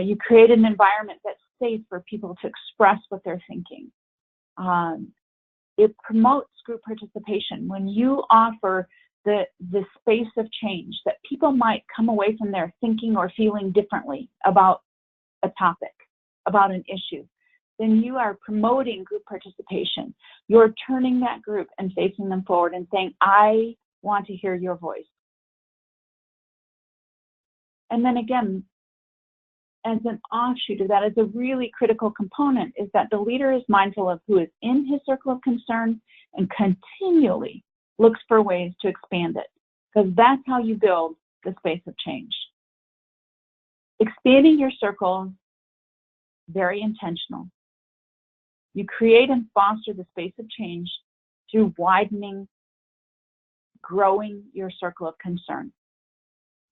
You create an environment that's safe for people to express what they're thinking. It promotes group participation. When you offer the space of change, that people might come away from there thinking or feeling differently about a topic, about an issue, then you are promoting group participation. You're turning that group and facing them forward and saying, I want to hear your voice. And then again, as an offshoot of that, is a really critical component is that the leader is mindful of who is in his circle of concern and continually looks for ways to expand it, because that's how you build the space of change. Expanding your circle, very intentional. You create and foster the space of change through widening, growing your circle of concern.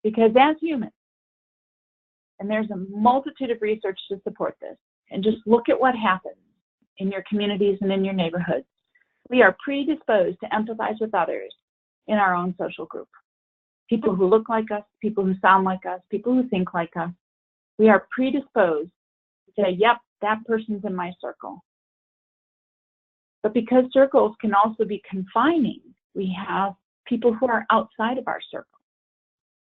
Because as humans, and there's a multitude of research to support this, and just look at what happens in your communities and in your neighborhoods. We are predisposed to empathize with others in our own social group. People who look like us, people who sound like us, people who think like us. We are predisposed to say, yep, that person's in my circle. But because circles can also be confining, we have people who are outside of our circle.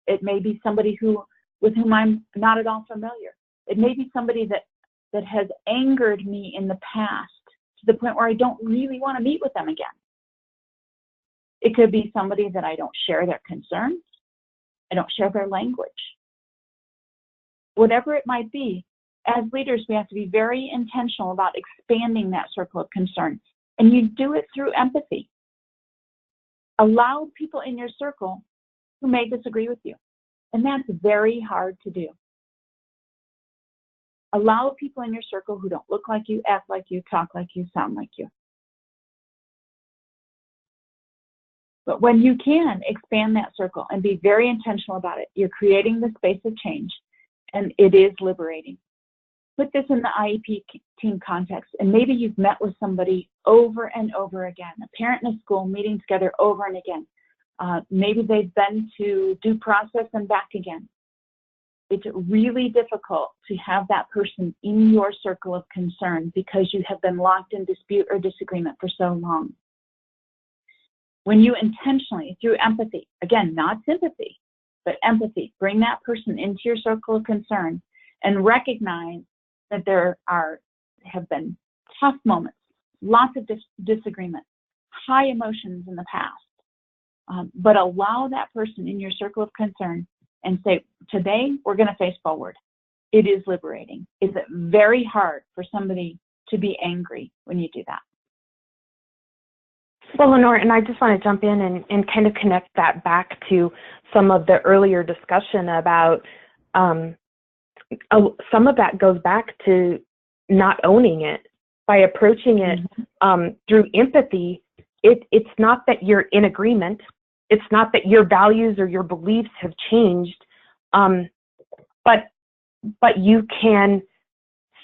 It may be somebody with whom I'm not at all familiar. It may be somebody that has angered me in the past to the point where I don't really want to meet with them again. It could be somebody that I don't share their concerns. I don't share their language. Whatever it might be, as leaders, we have to be very intentional about expanding that circle of concern. And you do it through empathy. Allow people in your circle who may disagree with you. And that's very hard to do. Allow people in your circle who don't look like you, act like you, talk like you, sound like you. But when you can expand that circle and be very intentional about it, you're creating the space of change, and it is liberating. Put this in the IEP team context, and maybe you've met with somebody over and over again, a parent and a school meeting together over and again. Maybe they've been to due process and back again. It's really difficult to have that person in your circle of concern because you have been locked in dispute or disagreement for so long. When you intentionally, through empathy, again, not sympathy, but empathy, bring that person into your circle of concern and recognize that there have been tough moments, lots of disagreement, high emotions in the past, but allow that person in your circle of concern and say, today we're going to face forward. It is liberating. Is it very hard for somebody to be angry when you do that? Well, Lenore, and I just want to jump in and kind of connect that back to some of the earlier discussion about some of that goes back to not owning it. By approaching it through empathy, it's not that you're in agreement. It's not that your values or your beliefs have changed, but you can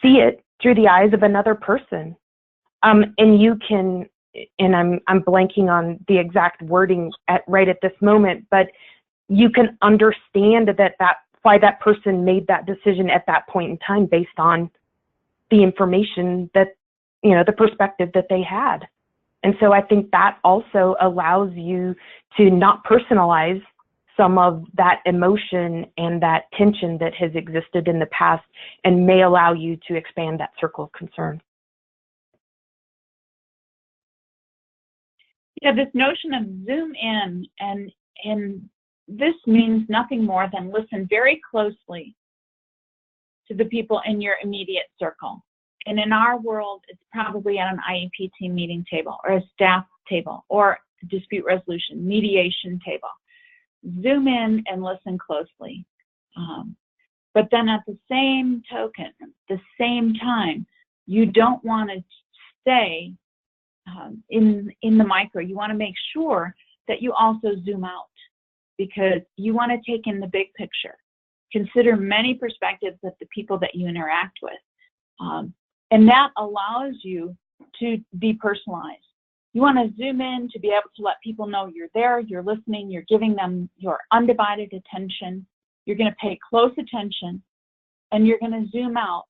see it through the eyes of another person, and you can. And I'm blanking on the exact wording right at this moment, but you can understand why that person made that decision at that point in time based on the information that, the perspective that they had. And so I think that also allows you to not personalize some of that emotion and that tension that has existed in the past and may allow you to expand that circle of concern. Yeah, this notion of zoom in, and this means nothing more than listen very closely to the people in your immediate circle. And in our world, it's probably at an IEP team meeting table or a staff table or dispute resolution, mediation table. Zoom in and listen closely. But then at the same token, the same time, you don't want to stay in the micro. You want to make sure that you also zoom out because you want to take in the big picture. Consider many perspectives of the people that you interact with. And that allows you to be personalized. You want to zoom in to be able to let people know you're there, you're listening, you're giving them your undivided attention. You're going to pay close attention, and you're going to zoom out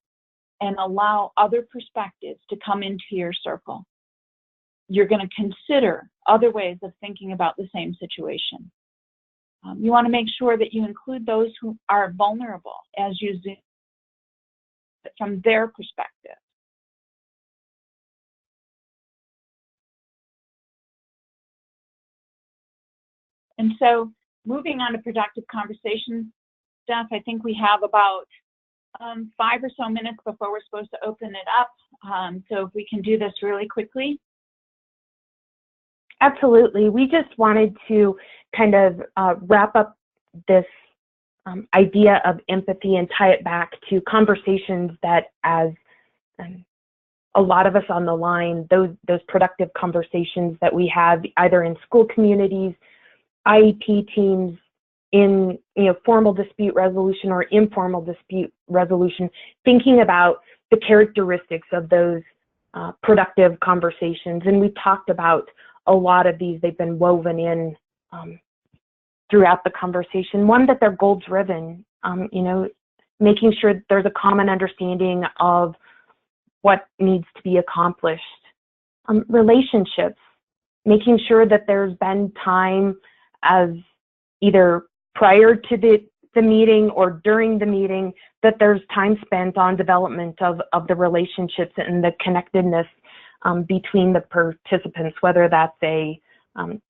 and allow other perspectives to come into your circle. You're going to consider other ways of thinking about the same situation. You want to make sure that you include those who are vulnerable as you zoom from their perspective. And so moving on to productive conversations, Steph, I think we have about 5 or so minutes before we're supposed to open it up. So if we can do this really quickly. Absolutely. We just wanted to kind of wrap up this idea of empathy and tie it back to conversations that, as a lot of us on the line, those productive conversations that we have either in school communities, IEP teams, in formal dispute resolution or informal dispute resolution, thinking about the characteristics of those productive conversations. And we talked about a lot of these. They've been woven in throughout the conversation. One, that they're goal-driven. making sure that there's a common understanding of what needs to be accomplished. Relationships, making sure that there's been time as either prior to the meeting or during the meeting, that there's time spent on development of the relationships and the connectedness between the participants, whether that's a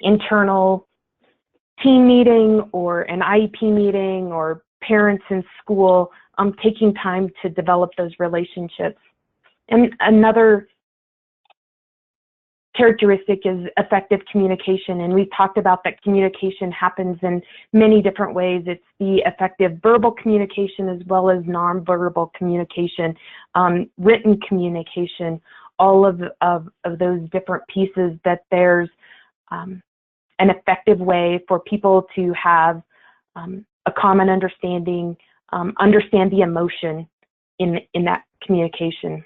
internal team meeting or an IEP meeting or parents in school, taking time to develop those relationships. And another characteristic is effective communication, and we've talked about that communication happens in many different ways. It's the effective verbal communication as well as nonverbal communication, written communication, all of those different pieces, that there's an effective way for people to have a common understanding, understand the emotion in that communication.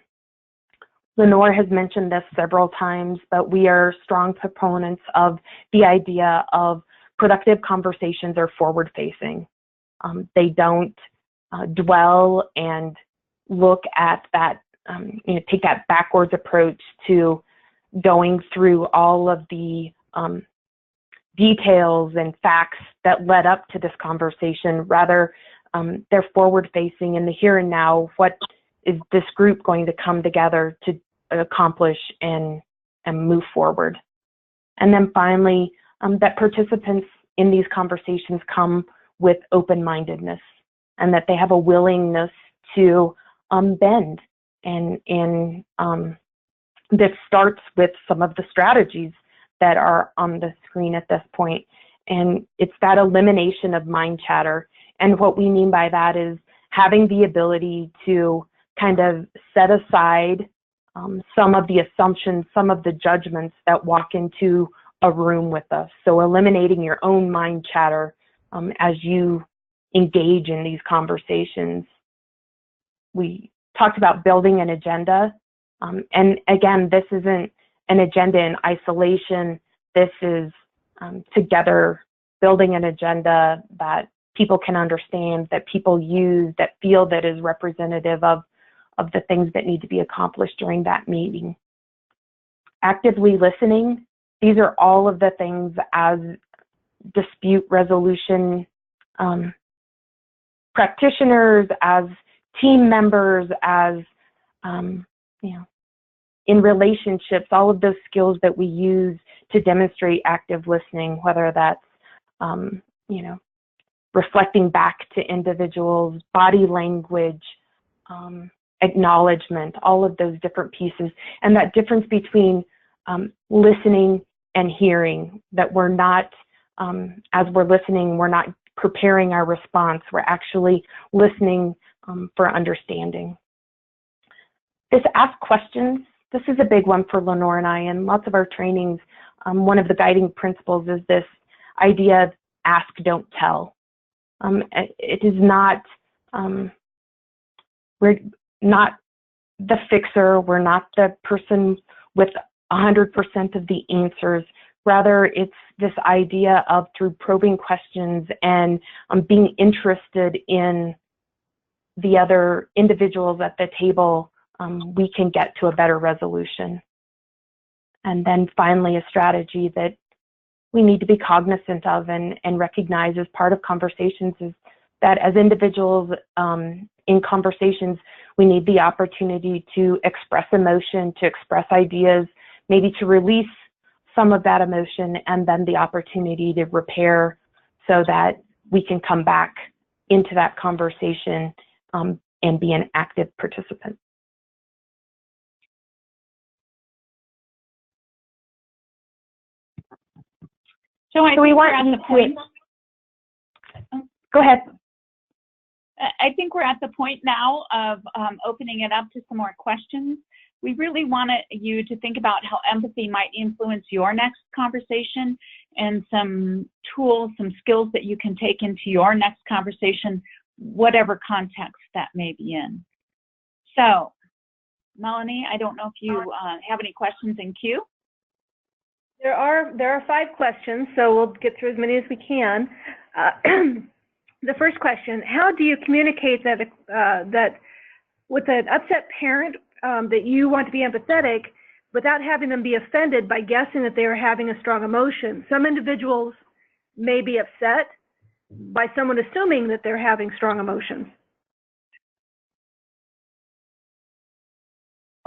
Lenore has mentioned this several times, but we are strong proponents of the idea of productive conversations are forward-facing. They don't dwell and look at that, take that backwards approach to going through all of the details and facts that led up to this conversation. Rather, they're forward-facing in the here and now. What is this group going to come together to accomplish and move forward? And then finally, that participants in these conversations come with open-mindedness, and that they have a willingness to bend. And this starts with some of the strategies that are on the screen at this point. And it's that elimination of mind chatter. And what we mean by that is having the ability to kind of set aside some of the assumptions, some of the judgments that walk into a room with us. So eliminating your own mind chatter as you engage in these conversations. We talked about building an agenda. And again, this isn't an agenda in isolation. This is together building an agenda that people can understand, that people use, that feel that is representative of the things that need to be accomplished during that meeting. Actively listening, these are all of the things as dispute resolution practitioners, as team members, as in relationships, all of those skills that we use to demonstrate active listening, whether that's reflecting back to individuals, body language, acknowledgement, all of those different pieces. And that difference between listening and hearing, that we're not, as we're listening, we're not preparing our response, we're actually listening for understanding. This ask questions, this is a big one for Lenore and I, and lots of our trainings. One of the guiding principles is this idea of ask, don't tell. It is not, we're not the fixer, we're not the person with 100% of the answers. Rather, it's this idea of, through probing questions and being interested in the other individuals at the table, we can get to a better resolution. And then finally, a strategy that we need to be cognizant of and recognize as part of conversations is that as individuals in conversations, we need the opportunity to express emotion, to express ideas, maybe to release some of that emotion, and then the opportunity to repair so that we can come back into that conversation and be an active participant. So we were at the point. Go ahead. I think we're at the point now of opening it up to some more questions. We really wanted you to think about how empathy might influence your next conversation, and some tools, some skills that you can take into your next conversation, whatever context that may be in. So, Melanie, I don't know if you have any questions in queue. There are 5 questions, so we'll get through as many as we can. The first question, how do you communicate that, that with an upset parent that you want to be empathetic without having them be offended by guessing that they are having a strong emotion? Some individuals may be upset by someone assuming that they're having strong emotions.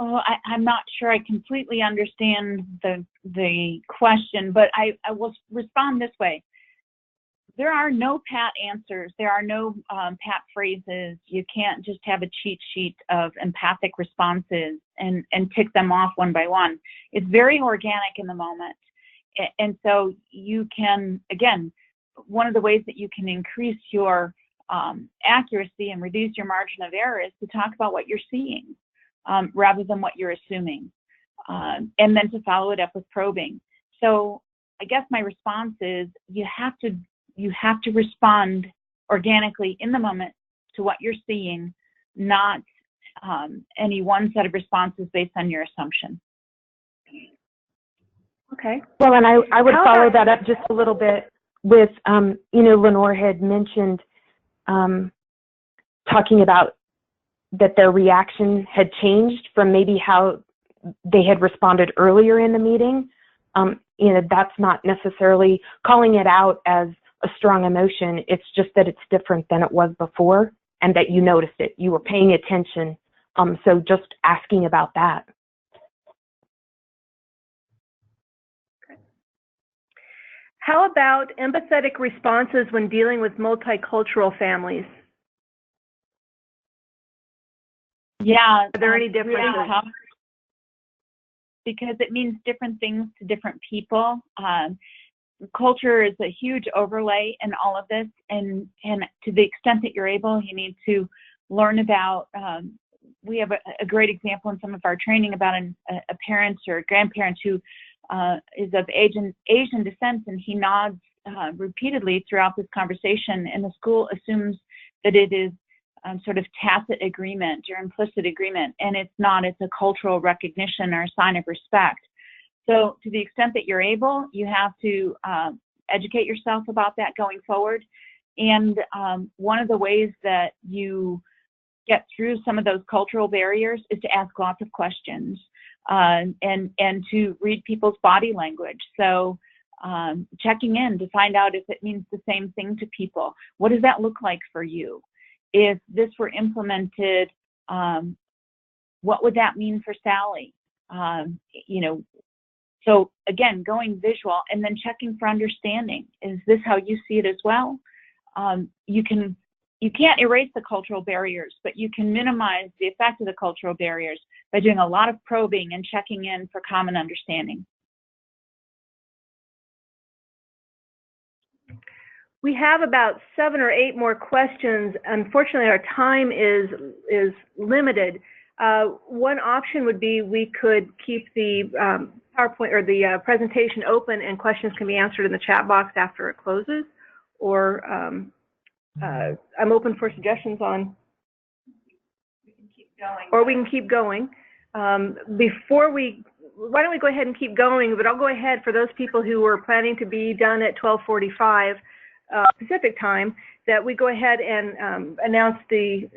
Oh, I'm not sure I completely understand the question, but I will respond this way. There are no pat answers. There are no pat phrases. You can't just have a cheat sheet of empathic responses and tick them off one by one. It's very organic in the moment. And so you can, again, one of the ways that you can increase your accuracy and reduce your margin of error is to talk about what you're seeing rather than what you're assuming, and then to follow it up with probing. So I guess my response is you have to respond organically in the moment to what you're seeing, not any one set of responses based on your assumption. Okay. Well, and I would follow that up just a little bit with, you know, Lenore had mentioned talking about that their reaction had changed from maybe how they had responded earlier in the meeting. You know, that's not necessarily calling it out as a strong emotion. It's just that it's different than it was before and that you noticed it. You were paying attention. So just asking about that. How about empathetic responses when dealing with multicultural families? Yeah. Are there any differences? Really tough because it means different things to different people. Culture is a huge overlay in all of this, and to the extent that you're able, you need to learn about. We have a great example in some of our training about a parent or a grandparent who is of Asian descent, and he nods repeatedly throughout this conversation, and the school assumes that it is sort of tacit agreement or implicit agreement, and it's not. It's a cultural recognition or a sign of respect. So to the extent that you're able, you have to educate yourself about that going forward. And one of the ways that you get through some of those cultural barriers is to ask lots of questions and to read people's body language. So checking in to find out if it means the same thing to people. What does that look like for you? If this were implemented, what would that mean for Sally? You know, so again, going visual and then checking for understanding. Is this how you see it as well? You can't erase the cultural barriers, but you can minimize the effect of the cultural barriers by doing a lot of probing and checking in for common understanding. We have about 7 or 8 more questions. Unfortunately, our time is limited. One option would be we could keep the PowerPoint or the presentation open and questions can be answered in the chat box after it closes. Or I'm open for suggestions on. We can keep going. Or we can keep going. Why don't we go ahead and keep going? But I'll go ahead for those people who were planning to be done at 12:45. Pacific time, that we go ahead and announce the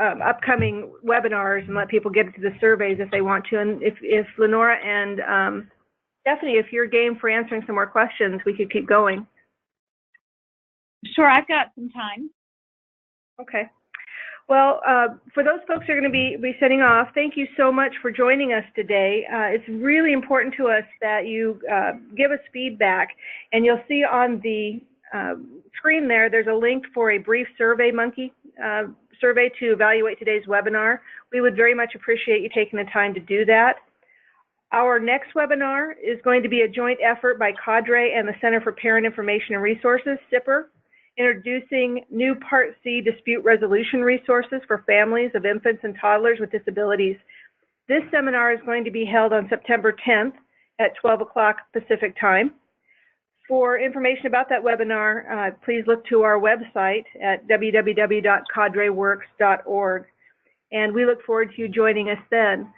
upcoming webinars and let people get to the surveys if they want to. And if Lenore and Stephanie, if you're game for answering some more questions, we could keep going. Sure, I've got some time. Okay. Well, for those folks who are going to be setting off, thank you so much for joining us today. It's really important to us that you give us feedback, and you'll see on the screen there's a link for a brief survey survey to evaluate today's webinar. We would very much appreciate you taking the time to do that. Our next webinar is going to be a joint effort by Cadre and the Center for Parent Information and Resources, CIPR, introducing new Part C dispute resolution resources for families of infants and toddlers with disabilities. This seminar is going to be held on September 10th at 12 o'clock Pacific time. For information about that webinar, please look to our website at www.cadreworks.org. And we look forward to you joining us then.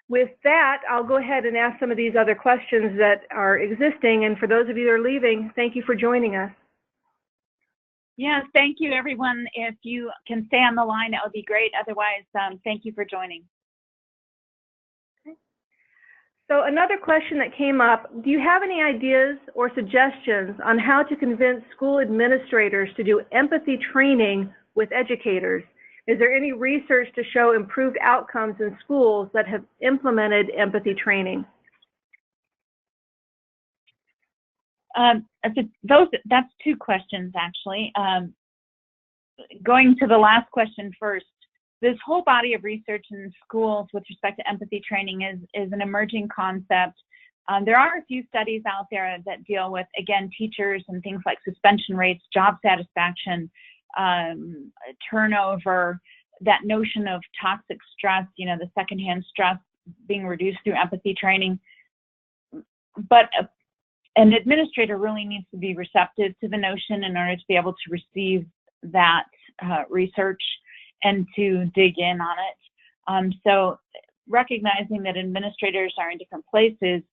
With that, I'll go ahead and ask some of these other questions that are existing. And for those of you that are leaving, thank you for joining us. Yes, thank you, everyone. If you can stay on the line, that would be great. Otherwise, thank you for joining. So another question that came up, do you have any ideas or suggestions on how to convince school administrators to do empathy training with educators? Is there any research to show improved outcomes in schools that have implemented empathy training? That's two questions, actually. Going to the last question first, this whole body of research in schools with respect to empathy training is an emerging concept. There are a few studies out there that deal with, again, teachers and things like suspension rates, job satisfaction, turnover, that notion of toxic stress, you know, the secondhand stress being reduced through empathy training. But an administrator really needs to be receptive to the notion in order to be able to receive that research and to dig in on it. So recognizing that administrators are in different places,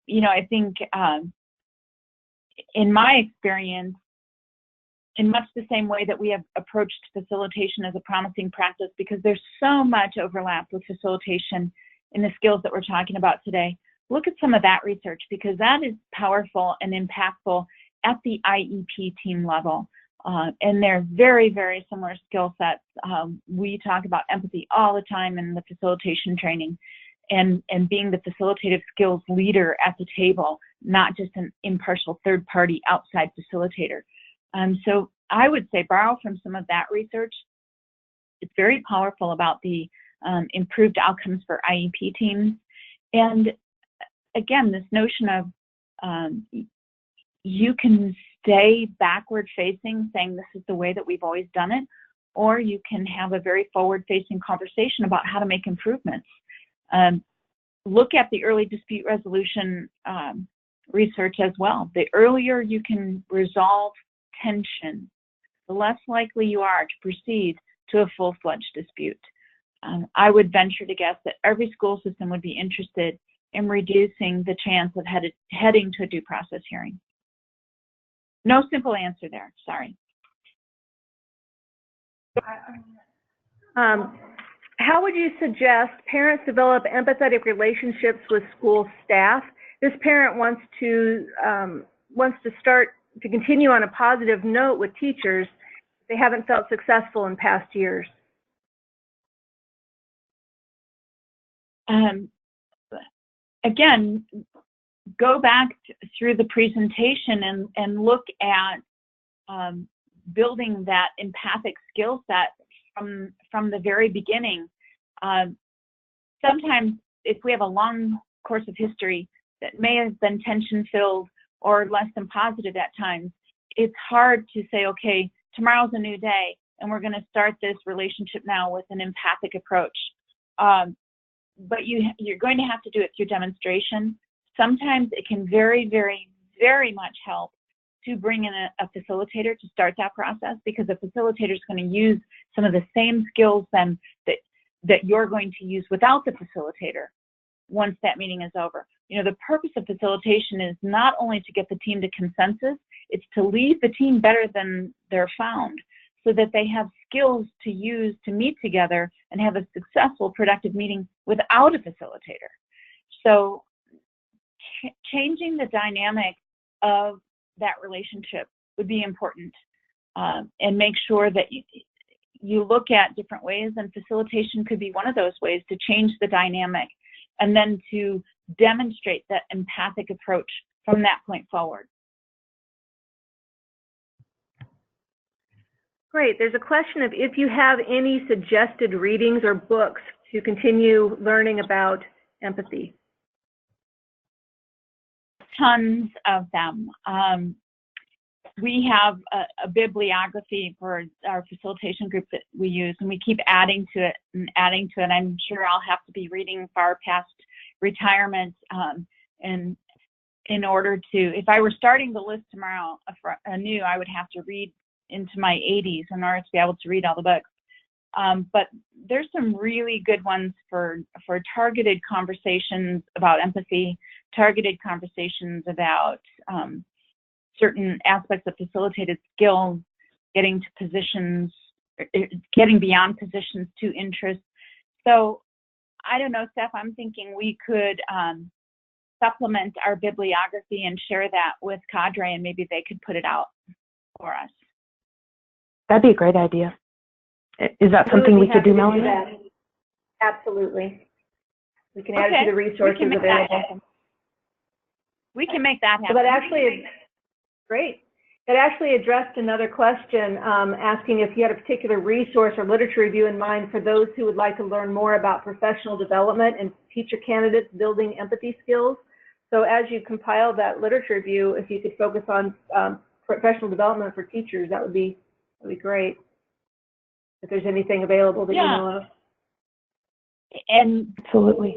you know, I think in my experience, in much the same way that we have approached facilitation as a promising practice, because there's so much overlap with facilitation in the skills that we're talking about today. Look at some of that research, because that is powerful and impactful at the IEP team level. And they're very, very similar skill sets. We talk about empathy all the time in the facilitation training, and being the facilitative skills leader at the table, not just an impartial third party outside facilitator. So I would say borrow from some of that research. It's very powerful about the improved outcomes for IEP teams. And again, this notion of you can stay backward facing, saying this is the way that we've always done it, or you can have a very forward facing conversation about how to make improvements. Look at the early dispute resolution research as well. The earlier you can resolve tension, the less likely you are to proceed to a full-fledged dispute. I would venture to guess that every school system would be interested in reducing the chance of heading to a due process hearing. No simple answer there, sorry. How would you suggest parents develop empathetic relationships with school staff? This parent wants to start to continue on a positive note with teachers if they haven't felt successful in past years. Again, go back through the presentation and look at building that empathic skill set from the very beginning. Sometimes if we have a long course of history that may have been tension-filled or less than positive at times, it's hard to say, okay, tomorrow's a new day and we're going to start this relationship now with an empathic approach. But you're going to have to do it through demonstration. Sometimes it can very, very, very much help to bring in a facilitator to start that process, because the facilitator is going to use some of the same skills then that you're going to use without the facilitator once that meeting is over. You know, the purpose of facilitation is not only to get the team to consensus, it's to leave the team better than they're found, so that they have skills to use to meet together and have a successful, productive meeting without a facilitator. So changing the dynamic of that relationship would be important, and make sure that you look at different ways, and facilitation could be one of those ways to change the dynamic and then to demonstrate that empathic approach from that point forward. Great. There's a question of if you have any suggested readings or books to continue learning about empathy. Tons of them. We have a bibliography for our facilitation group that we use, and we keep adding to it and adding to it. I'm sure I'll have to be reading far past retirement, and in order to, if I were starting the list tomorrow anew, I would have to read into my 80s in order to be able to read all the books. But there's some really good ones for targeted conversations about empathy, targeted conversations about certain aspects of facilitated skills, getting to positions, getting beyond positions to interest. So I don't know, Steph, I'm thinking we could supplement our bibliography and share that with Cadre, and maybe they could put it out for us. That'd be a great idea. Is that something we could do, Melanie? Absolutely. We can add it to the resources available. We can make that happen. So that actually, great. That actually addressed another question, asking if you had a particular resource or literature review in mind for those who would like to learn more about professional development and teacher candidates building empathy skills. So as you compile that literature review, if you could focus on professional development for teachers, that would be great. If there's anything available that you know of. And absolutely.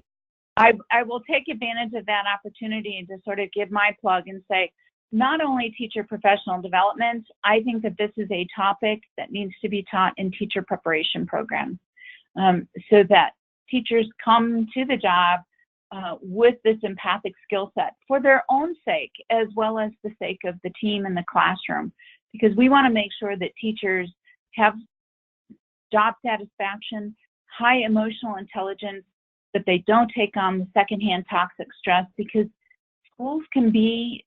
I will take advantage of that opportunity to sort of give my plug and say, not only teacher professional development, I think that this is a topic that needs to be taught in teacher preparation programs, so that teachers come to the job with this empathic skill set for their own sake, as well as the sake of the team and the classroom, because we want to make sure that teachers have job satisfaction, high emotional intelligence, that they don't take on the secondhand toxic stress, because schools can be,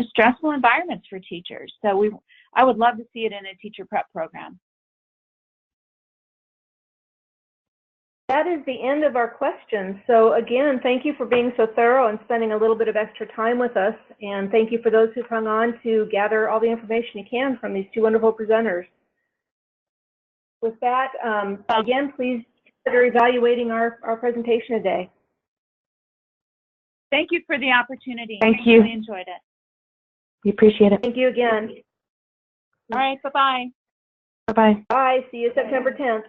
stressful environments for teachers. So I would love to see it in a teacher prep program. That is the end of our questions. So again, thank you for being so thorough and spending a little bit of extra time with us. And thank you for those who've hung on to gather all the information you can from these two wonderful presenters. With that, again, please consider evaluating our presentation today. Thank you for the opportunity. Thank you. I really enjoyed it. We appreciate it. Thank you again. All right, bye-bye. Bye-bye. Bye. See you September 10th.